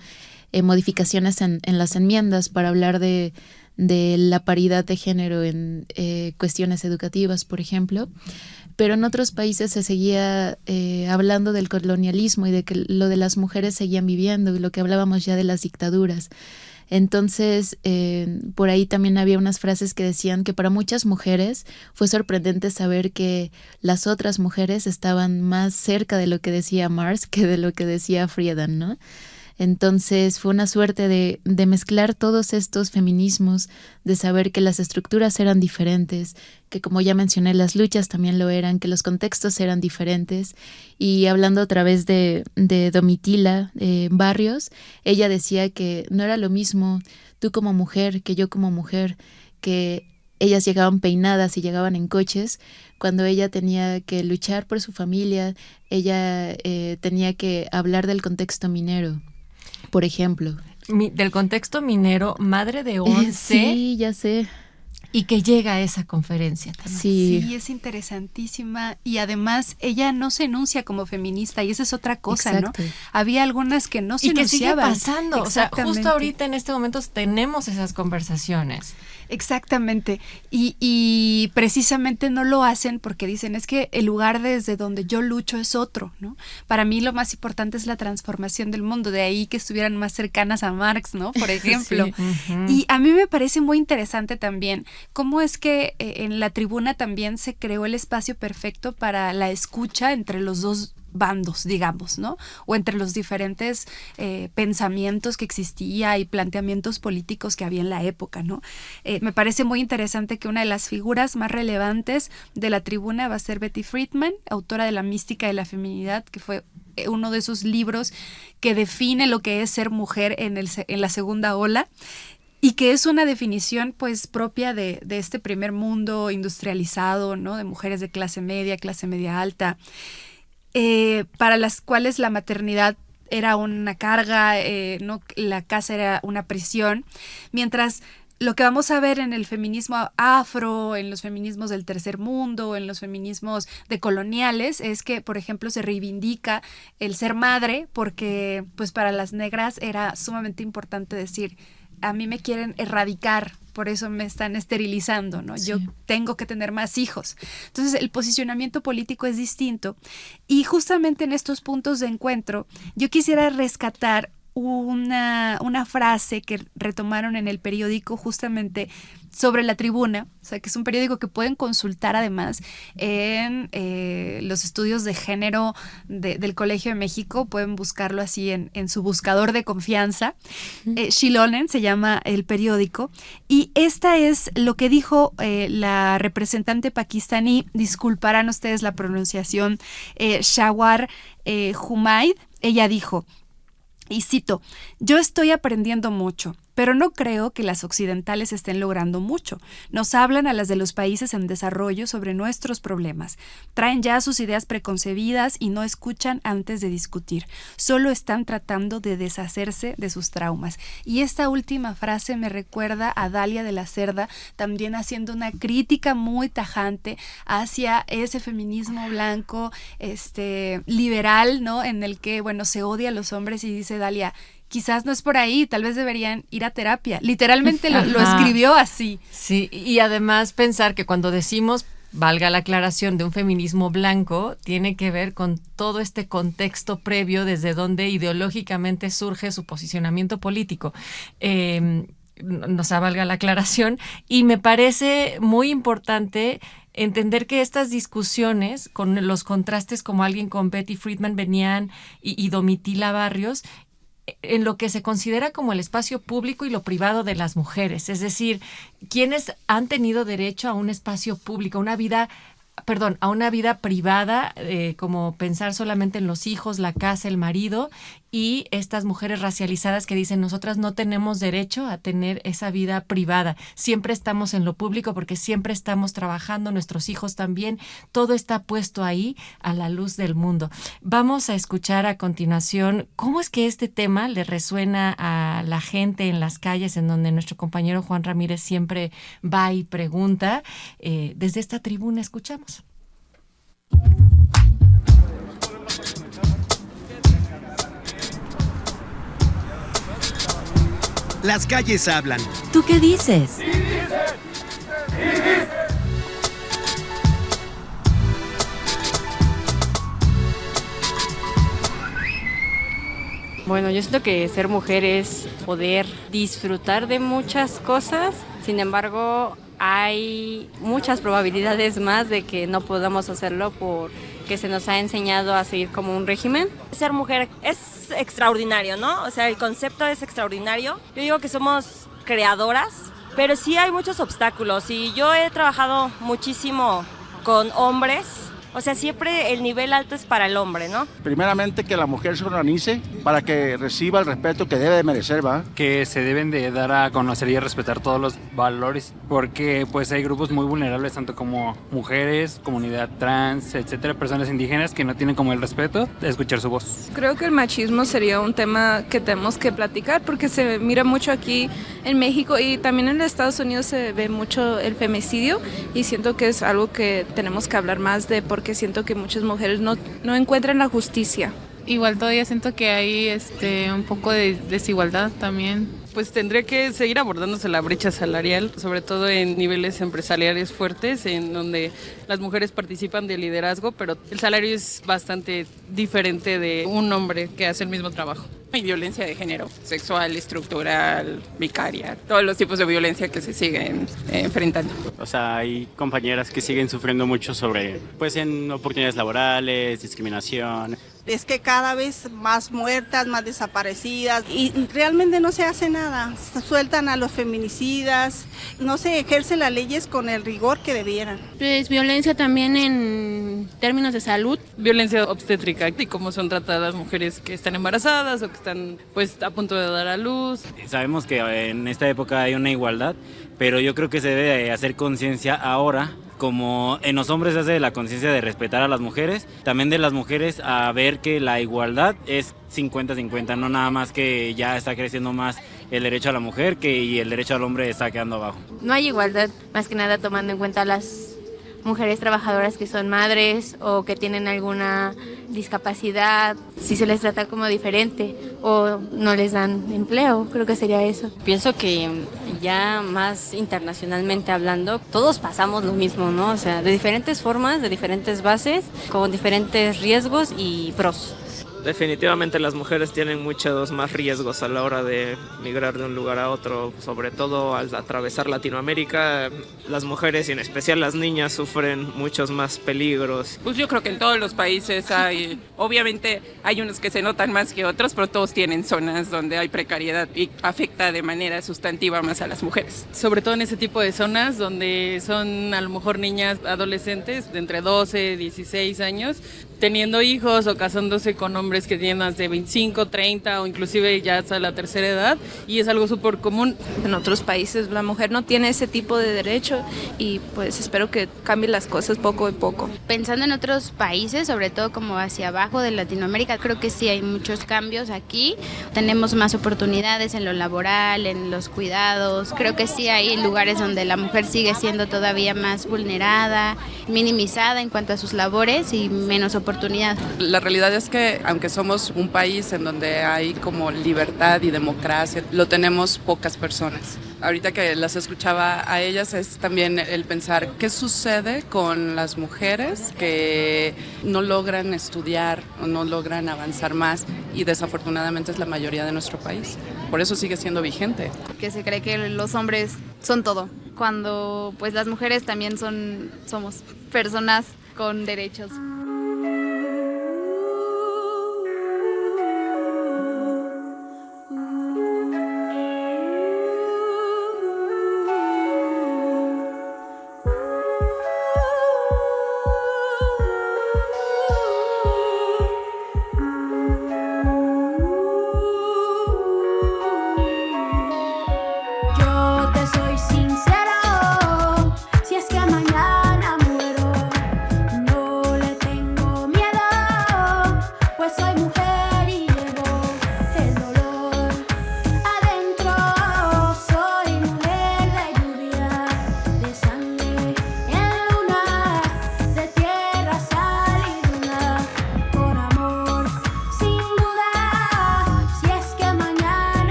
modificaciones en las enmiendas para hablar de la paridad de género en cuestiones educativas, por ejemplo, pero en otros países se seguía hablando del colonialismo y de que lo de las mujeres seguían viviendo y lo que hablábamos ya de las dictaduras. Entonces, por ahí también había unas frases que decían que para muchas mujeres fue sorprendente saber que las otras mujeres estaban más cerca de lo que decía Marx que de lo que decía Friedan, ¿no? Entonces fue una suerte de mezclar todos estos feminismos, de saber que las estructuras eran diferentes, que como ya mencioné las luchas también lo eran, que los contextos eran diferentes. Y hablando otra vez de Domitila Barrios, ella decía que no era lo mismo tú como mujer que yo como mujer, que ellas llegaban peinadas y llegaban en coches, cuando ella tenía que luchar por su familia, ella tenía que hablar del contexto minero. Por ejemplo. Del contexto minero, madre de 11. Sí, ya sé. Y que llega a esa conferencia también. Sí, es interesantísima y además ella no se enuncia como feminista y esa es otra cosa, exacto, ¿no? Había algunas que no se enunciaban. Y que sigue pasando, o sea, justo ahorita en este momento tenemos esas conversaciones. Exactamente, y precisamente no lo hacen porque dicen, es que el lugar desde donde yo lucho es otro, ¿no? Para mí lo más importante es la transformación del mundo, de ahí que estuvieran más cercanas a Marx, ¿no? Por ejemplo. Sí. Uh-huh. Y a mí me parece muy interesante también cómo es que en la tribuna también se creó el espacio perfecto para la escucha entre los dos bandos, digamos, ¿no? O entre los diferentes pensamientos que existía y planteamientos políticos que había en la época, ¿no? Me parece muy interesante que una de las figuras más relevantes de la tribuna va a ser Betty Friedan, autora de La mística de la feminidad, que fue uno de esos libros que define lo que es ser mujer en la segunda ola. Y que es una definición pues propia de este primer mundo industrializado, ¿no? De mujeres de clase media alta, para las cuales la maternidad era una carga, ¿no? La casa era una prisión, mientras lo que vamos a ver en el feminismo afro, en los feminismos del tercer mundo, en los feminismos decoloniales, es que, por ejemplo, se reivindica el ser madre, porque pues para las negras era sumamente importante decir, a mí me quieren erradicar, por eso me están esterilizando, ¿no? Sí. Yo tengo que tener más hijos. Entonces, el posicionamiento político es distinto. Y justamente en estos puntos de encuentro, yo quisiera rescatar una frase que retomaron en el periódico justamente sobre la tribuna, o sea, que es un periódico que pueden consultar además en los estudios de género del Colegio de México, pueden buscarlo así en su buscador de confianza. Shilonen se llama el periódico, y esta es lo que dijo la representante pakistaní, disculparán ustedes la pronunciación, Shawar Humaid. Ella dijo, y cito, yo estoy aprendiendo mucho, pero no creo que las occidentales estén logrando mucho. Nos hablan a las de los países en desarrollo sobre nuestros problemas. Traen ya sus ideas preconcebidas y no escuchan antes de discutir. Solo están tratando de deshacerse de sus traumas. Y esta última frase me recuerda a Dalia de la Cerda, también haciendo una crítica muy tajante hacia ese feminismo blanco, liberal, ¿no? En el que, bueno, se odia a los hombres, y dice Dalia, quizás no es por ahí, tal vez deberían ir a terapia. Literalmente lo escribió así. Sí, y además pensar que cuando decimos, valga la aclaración, de un feminismo blanco, tiene que ver con todo este contexto previo desde donde ideológicamente surge su posicionamiento político. Nos valga la aclaración, y me parece muy importante entender que estas discusiones, con los contrastes como alguien con Betty Friedan venían y Domitila Barrios, en lo que se considera como el espacio público y lo privado de las mujeres, es decir, quienes han tenido derecho a un espacio público, una vida a una vida privada, como pensar solamente en los hijos, la casa, el marido, y estas mujeres racializadas que dicen nosotras no tenemos derecho a tener esa vida privada, siempre estamos en lo público porque siempre estamos trabajando, nuestros hijos también, todo está puesto ahí a la luz del mundo. Vamos a escuchar a continuación cómo es que este tema le resuena a la gente en las calles, en donde nuestro compañero Juan Ramírez siempre va y pregunta. Desde esta tribuna escuchamos. Las calles hablan. ¿Tú qué dices? Bueno, yo siento que ser mujer es poder disfrutar de muchas cosas, sin embargo, hay muchas probabilidades más de que no podamos hacerlo porque se nos ha enseñado a seguir como un régimen. Ser mujer es extraordinario, ¿no? O sea, el concepto es extraordinario. Yo digo que somos creadoras, pero sí hay muchos obstáculos y yo he trabajado muchísimo con hombres. O sea, siempre el nivel alto es para el hombre, ¿no? Primeramente que la mujer se organice para que reciba el respeto que debe de merecer, ¿va? Que se deben de dar a conocer y respetar todos los valores, porque pues hay grupos muy vulnerables, tanto como mujeres, comunidad trans, etcétera, personas indígenas que no tienen como el respeto de escuchar su voz. Creo que el machismo sería un tema que tenemos que platicar porque se mira mucho aquí en México y también en Estados Unidos se ve mucho el femicidio y siento que es algo que tenemos que hablar más de porque siento que muchas mujeres no encuentran la justicia. Igual todavía siento que hay un poco de desigualdad también. Pues tendría que seguir abordándose la brecha salarial, sobre todo en niveles empresariales fuertes, en donde las mujeres participan de liderazgo, pero el salario es bastante diferente de un hombre que hace el mismo trabajo. Hay violencia de género, sexual, estructural, vicaria, todos los tipos de violencia que se siguen enfrentando. O sea, hay compañeras que siguen sufriendo mucho sobre, pues, en oportunidades laborales, discriminación. Es que cada vez más muertas, más desaparecidas y realmente no se hace nada. Sueltan a los feminicidas, no se ejercen las leyes con el rigor que debieran. Pues violencia también en términos de salud. Violencia obstétrica y cómo son tratadas las mujeres que están embarazadas o que están pues a punto de dar a luz. Sabemos que en esta época hay una igualdad, pero yo creo que se debe hacer conciencia ahora. Como en los hombres se hace la conciencia de respetar a las mujeres, también de las mujeres a ver que la igualdad es 50-50, no nada más que ya está creciendo más el derecho a la mujer y el derecho al hombre está quedando abajo. No hay igualdad, más que nada tomando en cuenta las mujeres trabajadoras que son madres o que tienen alguna discapacidad, si se les trata como diferente o no les dan empleo, creo que sería eso. Pienso que ya más internacionalmente hablando, todos pasamos lo mismo, ¿no? O sea, de diferentes formas, de diferentes bases, con diferentes riesgos y pros. Definitivamente las mujeres tienen muchos más riesgos a la hora de migrar de un lugar a otro, sobre todo al atravesar Latinoamérica. Las mujeres y en especial las niñas sufren muchos más peligros. Pues yo creo que en todos los países hay, obviamente hay unos que se notan más que otros, pero todos tienen zonas donde hay precariedad y afecta de manera sustantiva más a las mujeres. Sobre todo en ese tipo de zonas donde son a lo mejor niñas adolescentes de entre 12 y 16 años, teniendo hijos o casándose con hombres que tienen más de 25, 30 o inclusive ya hasta la tercera edad, y es algo súper común. En otros países la mujer no tiene ese tipo de derecho y pues espero que cambien las cosas poco a poco. Pensando en otros países, sobre todo como hacia abajo de Latinoamérica, creo que sí hay muchos cambios aquí. Tenemos más oportunidades en lo laboral, en los cuidados. Creo que sí hay lugares donde la mujer sigue siendo todavía más vulnerada, minimizada en cuanto a sus labores y menos oportunidad. La realidad es que aunque somos un país en donde hay como libertad y democracia, lo tenemos pocas personas. Ahorita que las escuchaba a ellas es también el pensar qué sucede con las mujeres que no logran estudiar o no logran avanzar más y desafortunadamente es la mayoría de nuestro país. Por eso sigue siendo vigente. Que se cree que los hombres son todo, cuando pues las mujeres también somos personas con derechos.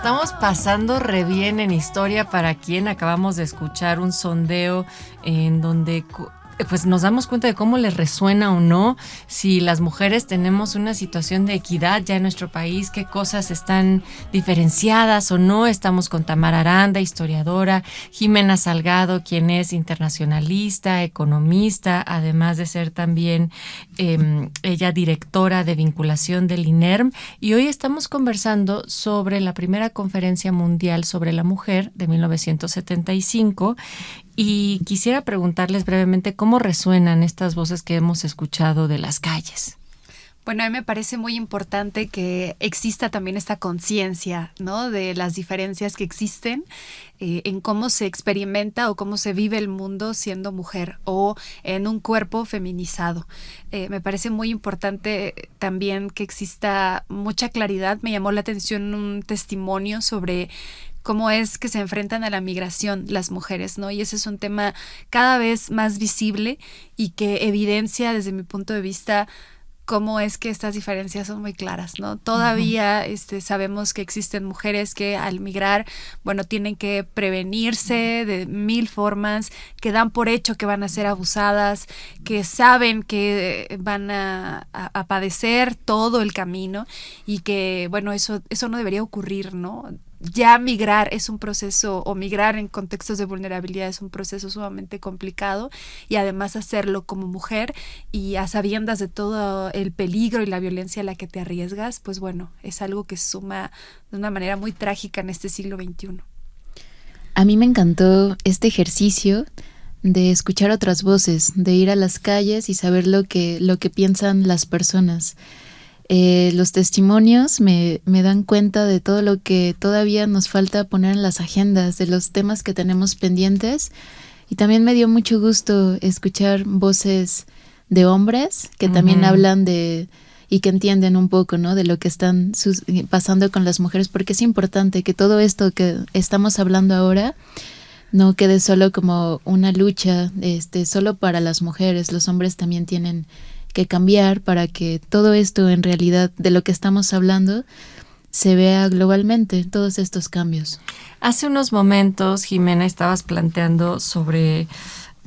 estamos pasando re bien en Historia para Quién. Acabamos de escuchar un sondeo en donde pues nos damos cuenta de cómo les resuena o no, si las mujeres tenemos una situación de equidad ya en nuestro país, qué cosas están diferenciadas o no. Estamos con Tamara Aranda, historiadora, Jimena Salgado, quien es internacionalista, economista, además de ser también ella directora de vinculación del INERM, y hoy estamos conversando sobre la primera conferencia mundial sobre la mujer de 1975. Y quisiera preguntarles brevemente cómo resuenan estas voces que hemos escuchado de las calles. Bueno, a mí me parece muy importante que exista también esta conciencia, ¿no?, de las diferencias que existen en cómo se experimenta o cómo se vive el mundo siendo mujer o en un cuerpo feminizado. Me parece muy importante también que exista mucha claridad. Me llamó la atención un testimonio sobre cómo es que se enfrentan a la migración las mujeres, ¿no? Y ese es un tema cada vez más visible y que evidencia desde mi punto de vista cómo es que estas diferencias son muy claras, ¿no? Todavía sabemos que existen mujeres que al migrar, bueno, tienen que prevenirse de 1000 formas, que dan por hecho que van a ser abusadas, que saben que van a padecer todo el camino y que, bueno, eso no debería ocurrir, ¿no? Ya migrar es un proceso, o migrar en contextos de vulnerabilidad es un proceso sumamente complicado, y además hacerlo como mujer y a sabiendas de todo el peligro y la violencia a la que te arriesgas, pues bueno, es algo que suma de una manera muy trágica en este siglo XXI. A mí me encantó este ejercicio de escuchar otras voces, de ir a las calles y saber lo que piensan las personas. Los testimonios me dan cuenta de todo lo que todavía nos falta poner en las agendas, de los temas que tenemos pendientes, y también me dio mucho gusto escuchar voces de hombres que también hablan y que entienden un poco, ¿no?, de lo que están pasando con las mujeres, porque es importante que todo esto que estamos hablando ahora no quede solo como una lucha solo para las mujeres. Los hombres también tienen que cambiar para que todo esto en realidad de lo que estamos hablando se vea globalmente, todos estos cambios. Hace unos momentos, Jimena, estabas planteando sobre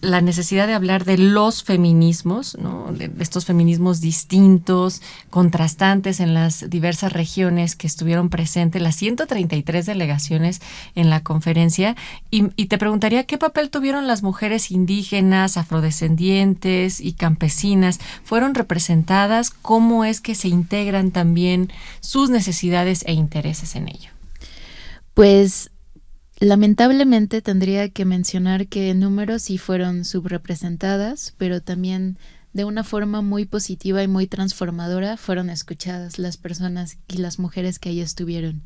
la necesidad de hablar de los feminismos, ¿no?, de estos feminismos distintos, contrastantes en las diversas regiones que estuvieron presentes, las 133 delegaciones en la conferencia, y te preguntaría qué papel tuvieron las mujeres indígenas, afrodescendientes y campesinas. ¿Fueron representadas? ¿Cómo es que se integran también sus necesidades e intereses en ello? Pues lamentablemente tendría que mencionar que en números sí fueron subrepresentadas, pero también de una forma muy positiva y muy transformadora fueron escuchadas las personas y las mujeres que ahí estuvieron.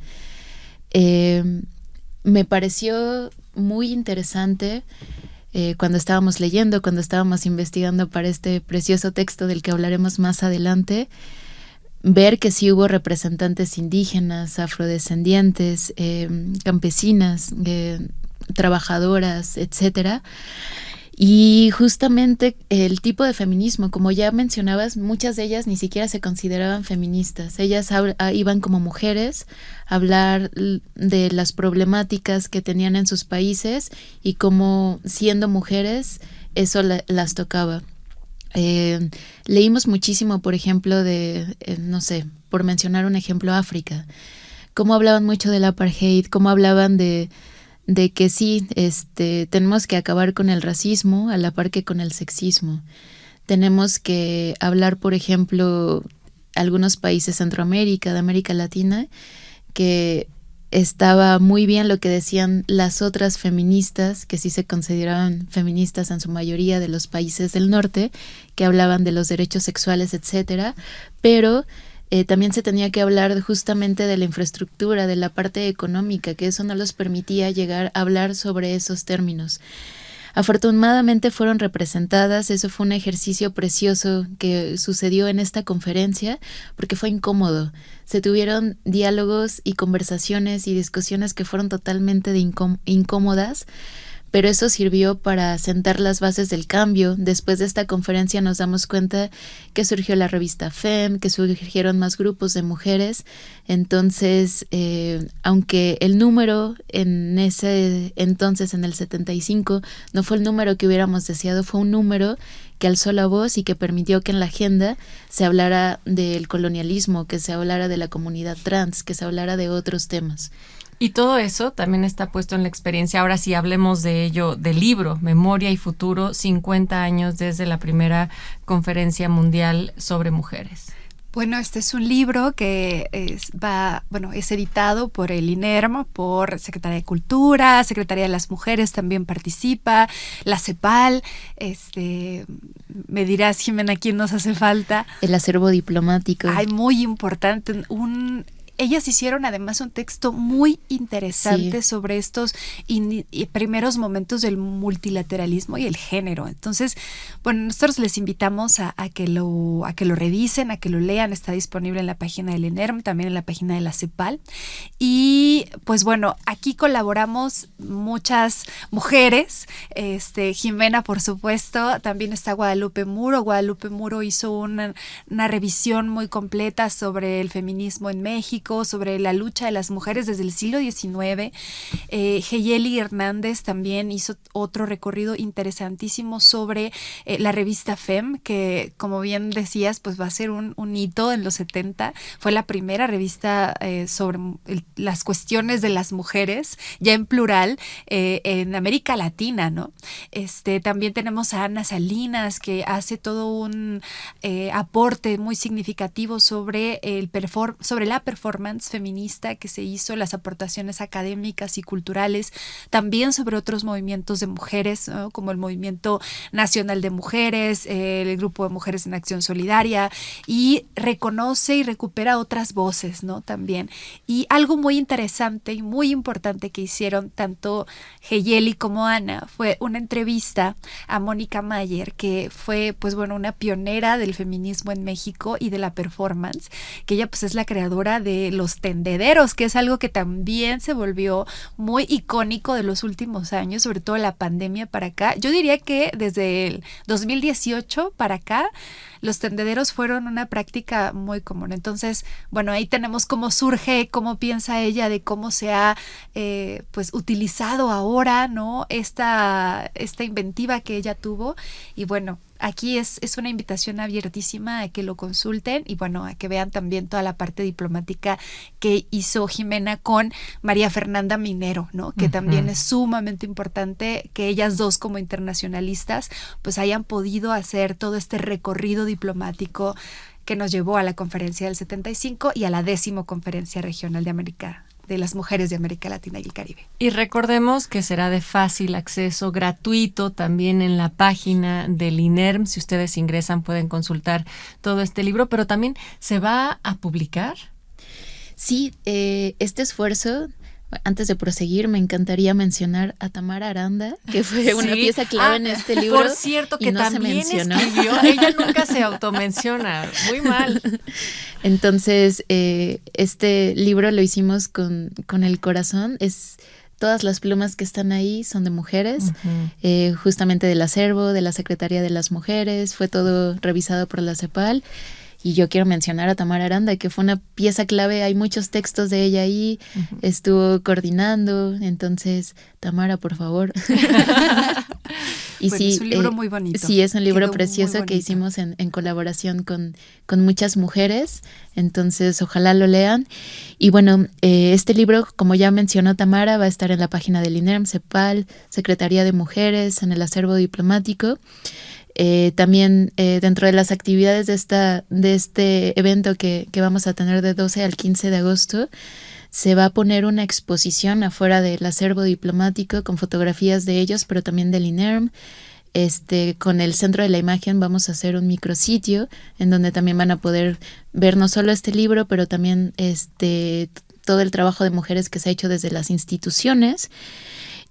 Me pareció muy interesante cuando estábamos leyendo, cuando estábamos investigando para este precioso texto del que hablaremos más adelante, ver que sí hubo representantes indígenas, afrodescendientes, campesinas, trabajadoras, etcétera. Y justamente el tipo de feminismo, como ya mencionabas, muchas de ellas ni siquiera se consideraban feministas. Ellas iban como mujeres a hablar de las problemáticas que tenían en sus países y cómo, siendo mujeres, eso las tocaba. Leímos muchísimo, por ejemplo, no sé, por mencionar un ejemplo, África, cómo hablaban mucho del apartheid, cómo hablaban de que sí, tenemos que acabar con el racismo a la par que con el sexismo. Tenemos que hablar, por ejemplo, algunos países de Centroamérica, de América Latina, que estaba muy bien lo que decían las otras feministas, que sí se consideraban feministas en su mayoría de los países del norte, que hablaban de los derechos sexuales, etcétera, pero también se tenía que hablar justamente de la infraestructura, de la parte económica, que eso no los permitía llegar a hablar sobre esos términos. Afortunadamente fueron representadas, eso fue un ejercicio precioso que sucedió en esta conferencia porque fue incómodo. Se tuvieron diálogos y conversaciones y discusiones que fueron totalmente incómodas, pero eso sirvió para sentar las bases del cambio. Después de esta conferencia nos damos cuenta que surgió la revista FEM, que surgieron más grupos de mujeres. Entonces, aunque el número en ese entonces, en el 75, no fue el número que hubiéramos deseado, fue un número que alzó la voz y que permitió que en la agenda se hablara del colonialismo, que se hablara de la comunidad trans, que se hablara de otros temas. Y todo eso también está puesto en la experiencia. Ahora sí hablemos de ello, del libro Memoria y Futuro, 50 años desde la primera conferencia mundial sobre mujeres. Bueno, este es un libro que es editado por el INERM, por Secretaría de Cultura, Secretaría de las Mujeres también participa, la CEPAL, me dirás, Jimena, ¿quién nos hace falta? El acervo diplomático. Ay, muy importante, ellas hicieron además un texto muy interesante sobre estos primeros momentos del multilateralismo y el género. Entonces, bueno, nosotros les invitamos a que lo revisen, a que lo lean. Está disponible en la página del INERM, también en la página de la CEPAL. Y pues bueno, aquí colaboramos muchas mujeres. Jimena, por supuesto, también está Guadalupe Muro. Guadalupe Muro hizo una revisión muy completa sobre el feminismo en México, sobre la lucha de las mujeres desde el siglo XIX. Heyeli Hernández también hizo otro recorrido interesantísimo sobre la revista FEM, que como bien decías, pues va a ser un hito en los 70. Fue la primera revista sobre las cuestiones de las mujeres, ya en plural, en América Latina, ¿no? También tenemos a Ana Salinas, que hace todo un aporte muy significativo sobre la performance feminista que se hizo, las aportaciones académicas y culturales, también sobre otros movimientos de mujeres, ¿no? Como el Movimiento Nacional de Mujeres, el Grupo de Mujeres en Acción Solidaria, y reconoce y recupera otras voces, ¿no? También. Y algo muy interesante y muy importante que hicieron tanto Heyeli como Ana fue una entrevista a Mónica Mayer, que fue, pues bueno, una pionera del feminismo en México y de la performance, que ella pues es la creadora de los tendederos, que es algo que también se volvió muy icónico de los últimos años, sobre todo la pandemia para acá. Yo diría que desde el 2018 para acá, los tendederos fueron una práctica muy común. Entonces, bueno, ahí tenemos cómo surge, cómo piensa ella de cómo se ha pues utilizado ahora, ¿no? Esta inventiva que ella tuvo. Y bueno, aquí es una invitación abiertísima a que lo consulten y bueno, a que vean también toda la parte diplomática que hizo Jimena con María Fernanda Minero, ¿no? Que también es sumamente importante que ellas dos como internacionalistas pues hayan podido hacer todo este recorrido diplomático que nos llevó a la conferencia del 75 y a la 10ª conferencia regional de las mujeres de América Latina y el Caribe. Y recordemos que será de fácil acceso, gratuito, también en la página del INERM. Si ustedes ingresan pueden consultar todo este libro, pero también ¿se va a publicar? Sí, este esfuerzo, antes de proseguir, me encantaría mencionar a Tamara Aranda, que fue una pieza clave en este libro. Por cierto, que no también escribió, ella nunca se automenciona, muy mal. Entonces, este libro lo hicimos con el corazón, todas las plumas que están ahí son de mujeres, justamente del acervo, de la Secretaría de las Mujeres, fue todo revisado por la CEPAL. Y yo quiero mencionar a Tamara Aranda, que fue una pieza clave, hay muchos textos de ella ahí, estuvo coordinando, entonces, Tamara, por favor. Y bueno, sí, es un libro muy bonito. Sí, es un libro precioso que hicimos en colaboración con muchas mujeres, entonces ojalá lo lean. Y bueno, este libro, como ya mencionó Tamara, va a estar en la página del INERM, CEPAL, Secretaría de Mujeres, en el acervo diplomático. También dentro de las actividades de este evento que vamos a tener de 12 al 15 de agosto, se va a poner una exposición afuera del acervo diplomático con fotografías de ellos, pero también del INERM. Con el Centro de la Imagen vamos a hacer un micrositio en donde también van a poder ver no solo este libro, pero también todo el trabajo de mujeres que se ha hecho desde las instituciones.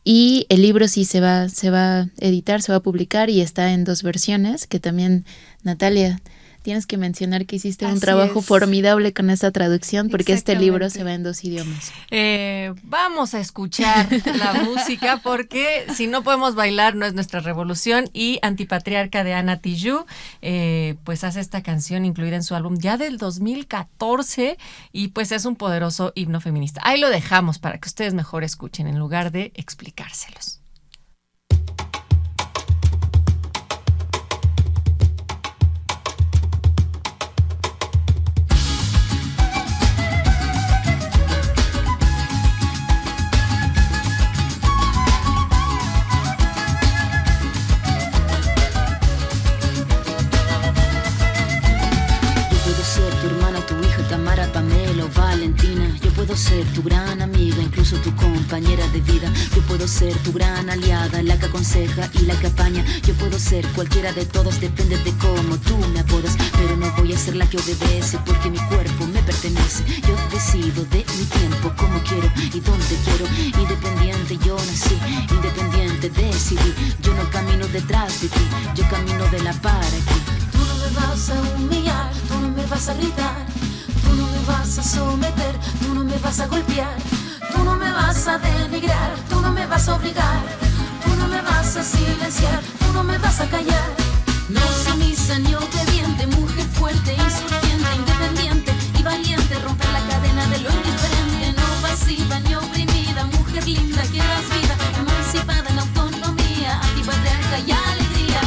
Y el libro sí se va a editar, se va a publicar y está en 2 versiones, que también Natalia tienes que mencionar que hiciste un Así trabajo es. formidable con esta traducción, porque este libro Exactamente. se va en 2 idiomas. Vamos a escuchar la música porque si no podemos bailar no es nuestra revolución, y Antipatriarca de Ana Tijoux pues hace esta canción incluida en su álbum ya del 2014 y pues es un poderoso himno feminista. Ahí lo dejamos para que ustedes mejor escuchen en lugar de explicárselos. Puedo ser tu gran amiga, incluso tu compañera de vida. Yo puedo ser tu gran aliada, la que aconseja y la que apaña. Yo puedo ser cualquiera de todas, depende de cómo tú me apodas. Pero no voy a ser la que obedece, porque mi cuerpo me pertenece. Yo decido de mi tiempo, cómo quiero y dónde quiero. Independiente yo nací, independiente decidí. Yo no camino detrás de ti, yo camino de la para aquí. Tú no me vas a humillar, tú no me vas a gritar. Tú no me vas a someter, tú no me vas a golpear. Tú no me vas a denigrar, tú no me vas a obligar. Tú no me vas a silenciar, tú no me vas a callar. No sumisa ni obediente, mujer fuerte, insurgente, independiente y valiente. Romper la cadena de lo indiferente, no pasiva ni oprimida. Mujer linda que das vida, emancipada en autonomía, antipatriarca y alegría.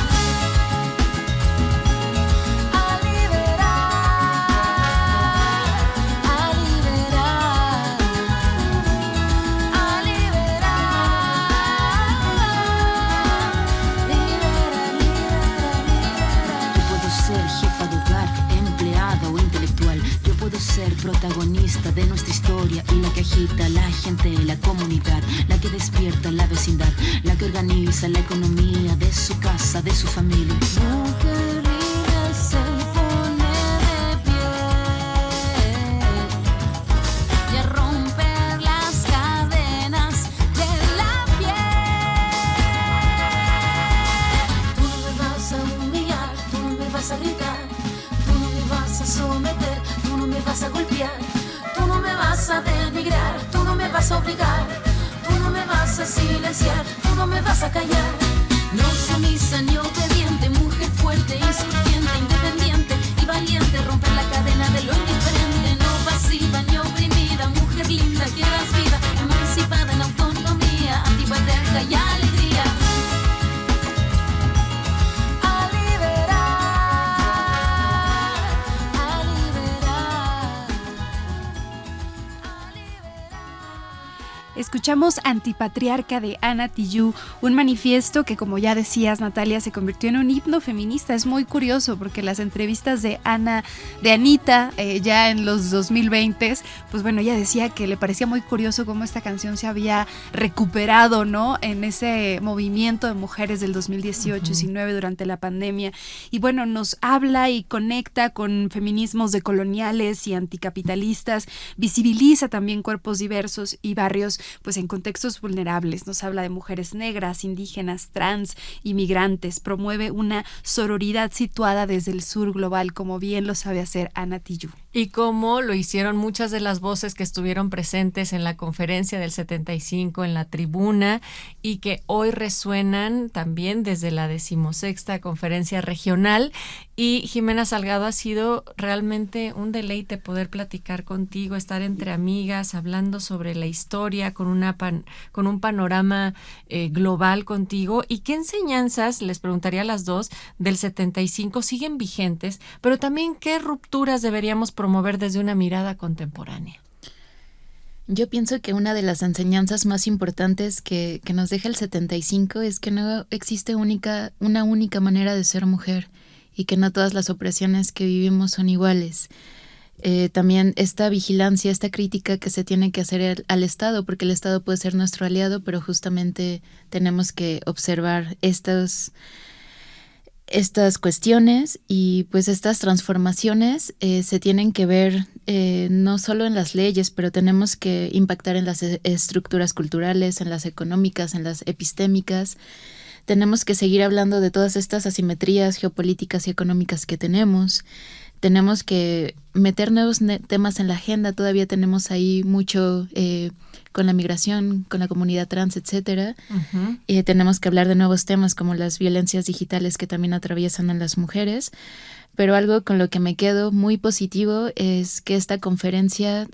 Ser protagonista de nuestra historia y la que agita la gente, la comunidad, la que despierta la vecindad, la que organiza la economía de su casa, de su familia. Mujer libre se pone de pie y a romper las cadenas de la piel. Tú no me vas a humillar, tú no me vas a gritar, tú no me vas a someter, tú no me vas a golpear, tú no me vas a denigrar, tú no me vas a obligar, tú no me vas a silenciar, tú no me vas a callar. No sumisa ni obediente, mujer fuerte, insurgente, independiente y valiente. Romper la cadena de lo indiferente, no pasiva ni oprimida. Mujer linda que das vida, emancipada en autonomía, antipatriarca y alegría. Escuchamos Antipatriarca de Ana Tijoux, un manifiesto que, como ya decías, Natalia, se convirtió en un himno feminista. Es muy curioso porque las entrevistas de Anita, ya en los 2020, pues bueno, ella decía que le parecía muy curioso cómo esta canción se había recuperado, ¿no? En ese movimiento de mujeres del 2018-19 durante la pandemia. Y bueno, nos habla y conecta con feminismos decoloniales y anticapitalistas, visibiliza también cuerpos diversos y barrios pues en contextos vulnerables. Nos habla de mujeres negras, indígenas, trans, inmigrantes. Promueve una sororidad situada desde el sur global, como bien lo sabe hacer Ana Tijoux. Y como lo hicieron muchas de las voces que estuvieron presentes en la conferencia del 75 en la tribuna y que hoy resuenan también desde la 16ª conferencia regional. Y Jimena Salgado, ha sido realmente un deleite poder platicar contigo, estar entre amigas, hablando sobre la historia con un panorama global contigo. ¿Y qué enseñanzas, les preguntaría a las dos, del 75 siguen vigentes, pero también qué rupturas deberíamos promover desde una mirada contemporánea? Yo pienso que una de las enseñanzas más importantes que nos deja el 75 es que no existe una única manera de ser mujer y que no todas las opresiones que vivimos son iguales. También esta vigilancia, esta crítica que se tiene que hacer al Estado, porque el Estado puede ser nuestro aliado, pero justamente tenemos que observar estas cuestiones y pues estas transformaciones se tienen que ver no solo en las leyes, pero tenemos que impactar en las estructuras culturales, en las económicas, en las epistémicas. tenemos que seguir hablando de todas estas asimetrías geopolíticas y económicas que tenemos. Tenemos que meter nuevos temas en la agenda. Todavía tenemos ahí mucho con la migración, con la comunidad trans, etcétera. Tenemos que hablar de nuevos temas como las violencias digitales que también atraviesan a las mujeres. Pero algo con lo que me quedo muy positivo es que esta conferencia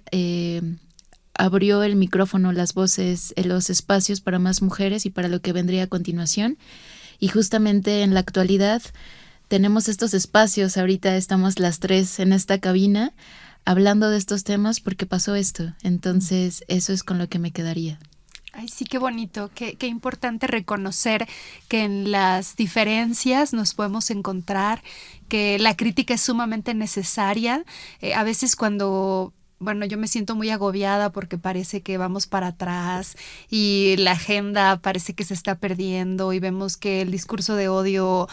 abrió el micrófono, las voces, los espacios para más mujeres y para lo que vendría a continuación. Y justamente en la actualidad tenemos estos espacios. Ahorita estamos las tres en esta cabina hablando de estos temas porque pasó esto. Entonces, eso es con lo que me quedaría. Ay, sí, qué bonito, qué importante reconocer que en las diferencias nos podemos encontrar, que la crítica es sumamente necesaria. A veces cuando... Bueno, yo me siento muy agobiada porque parece que vamos para atrás y la agenda parece que se está perdiendo y vemos que el discurso de odio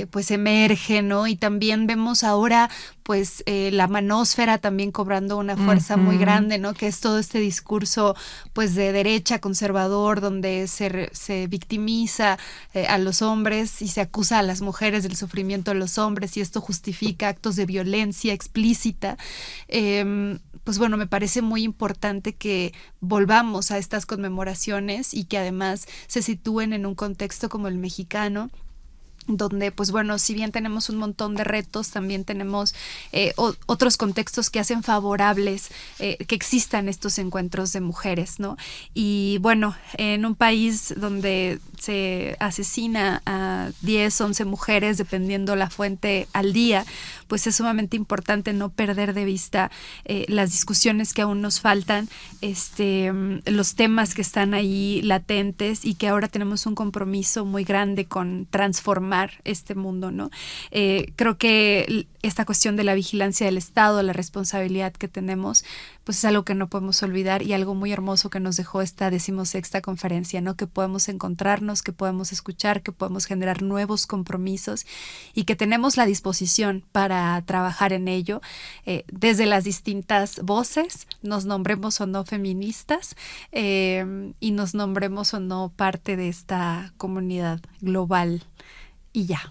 pues emerge, ¿no? Y también vemos ahora pues la manósfera también cobrando una fuerza muy grande, ¿no? Que es todo este discurso pues de derecha conservador donde se victimiza a los hombres y se acusa a las mujeres del sufrimiento de los hombres y esto justifica actos de violencia explícita. Pues bueno, me parece muy importante que volvamos a estas conmemoraciones y que además se sitúen en un contexto como el mexicano, donde pues bueno, si bien tenemos un montón de retos, también tenemos otros contextos que hacen favorables que existan estos encuentros de mujeres, ¿no? Y bueno, en un país donde se asesina a 10, 11 mujeres, dependiendo la fuente, al día, pues es sumamente importante no perder de vista las discusiones que aún nos faltan, los temas que están ahí latentes y que ahora tenemos un compromiso muy grande con transformar este mundo, ¿no? Creo que esta cuestión de la vigilancia del Estado, la responsabilidad que tenemos, pues es algo que no podemos olvidar y algo muy hermoso que nos dejó esta 16ª conferencia, ¿no? Que podemos encontrarnos, que podemos escuchar, que podemos generar nuevos compromisos y que tenemos la disposición para trabajar en ello desde las distintas voces, nos nombremos o no feministas y nos nombremos o no parte de esta comunidad global y ya.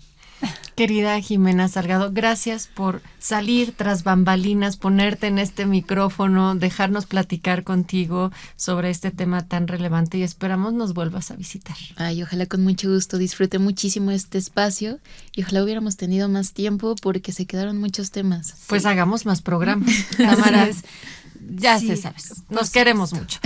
Querida Jimena Salgado, gracias por salir tras bambalinas, ponerte en este micrófono, dejarnos platicar contigo sobre este tema tan relevante y esperamos nos vuelvas a visitar. Ay, ojalá con mucho gusto, disfruté muchísimo este espacio y ojalá hubiéramos tenido más tiempo porque se quedaron muchos temas. Pues hagamos más programas. Tamara, ya se sabes, nos queremos mucho.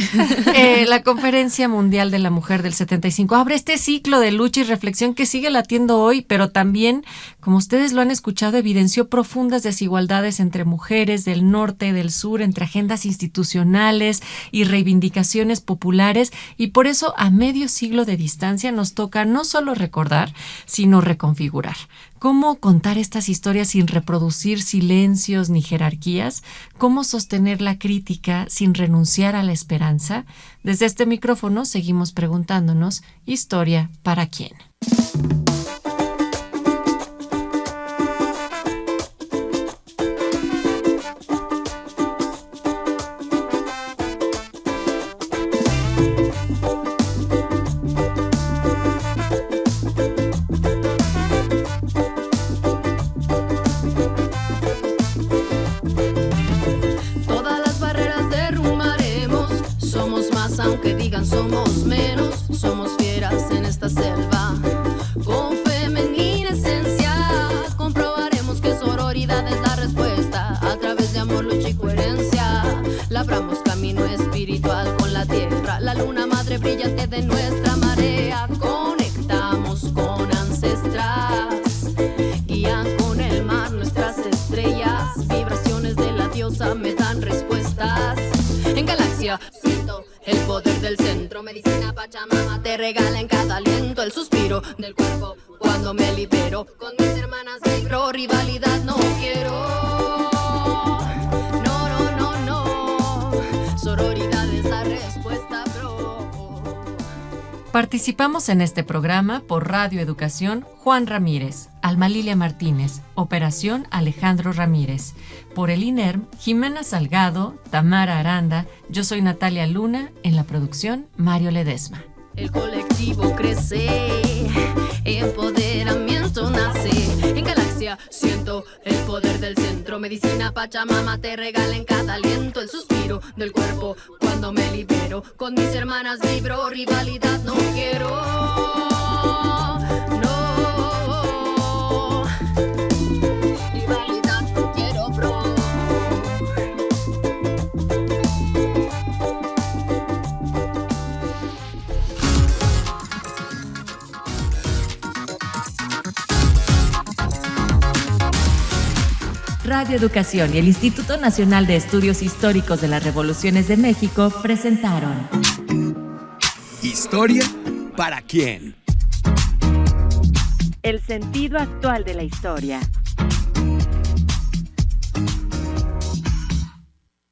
La Conferencia Mundial de la Mujer del 75 abre este ciclo de lucha y reflexión que sigue latiendo hoy, pero también, como ustedes lo han escuchado, evidenció profundas desigualdades entre mujeres del norte y del sur, entre agendas institucionales y reivindicaciones populares, y por eso a medio siglo de distancia nos toca no solo recordar, sino reconfigurar. ¿Cómo contar estas historias sin reproducir silencios ni jerarquías? ¿Cómo sostener la crítica sin renunciar a la esperanza? Desde este micrófono seguimos preguntándonos, ¿historia para quién? Aunque digan somos menos, somos fieras en esta selva. Con femenina esencia comprobaremos que sororidad es la respuesta. A través de amor, lucha y coherencia labramos camino espiritual con la tierra. La luna madre brillante de nuestra marea. Conectamos con ancestras, guían con el mar nuestras estrellas. Vibraciones de la diosa me dan respuestas. En galaxia siento el poder del centro, medicina Pachamama te regala en cada aliento el suspiro del cuerpo cuando me libero. Con mis hermanas vibro, rivalidad no quiero. No, no, no, no. Sororidad es la respuesta, bro. Participamos en este programa por Radio Educación Juan Ramírez, Alma Lilia Martínez, Operación Alejandro Ramírez. Por el INERM, Jimena Salgado, Tamara Aranda, yo soy Natalia Luna, en la producción Mario Ledesma. El colectivo crece energía, siento el poder del centro. Medicina Pachamama te regala en cada aliento el suspiro del cuerpo cuando me libero. Con mis hermanas vibro, rivalidad no quiero. No, rivalidad no quiero, bro. Radio Educación y el Instituto Nacional de Estudios Históricos de las Revoluciones de México presentaron ¿Historia para quién? El sentido actual de la historia.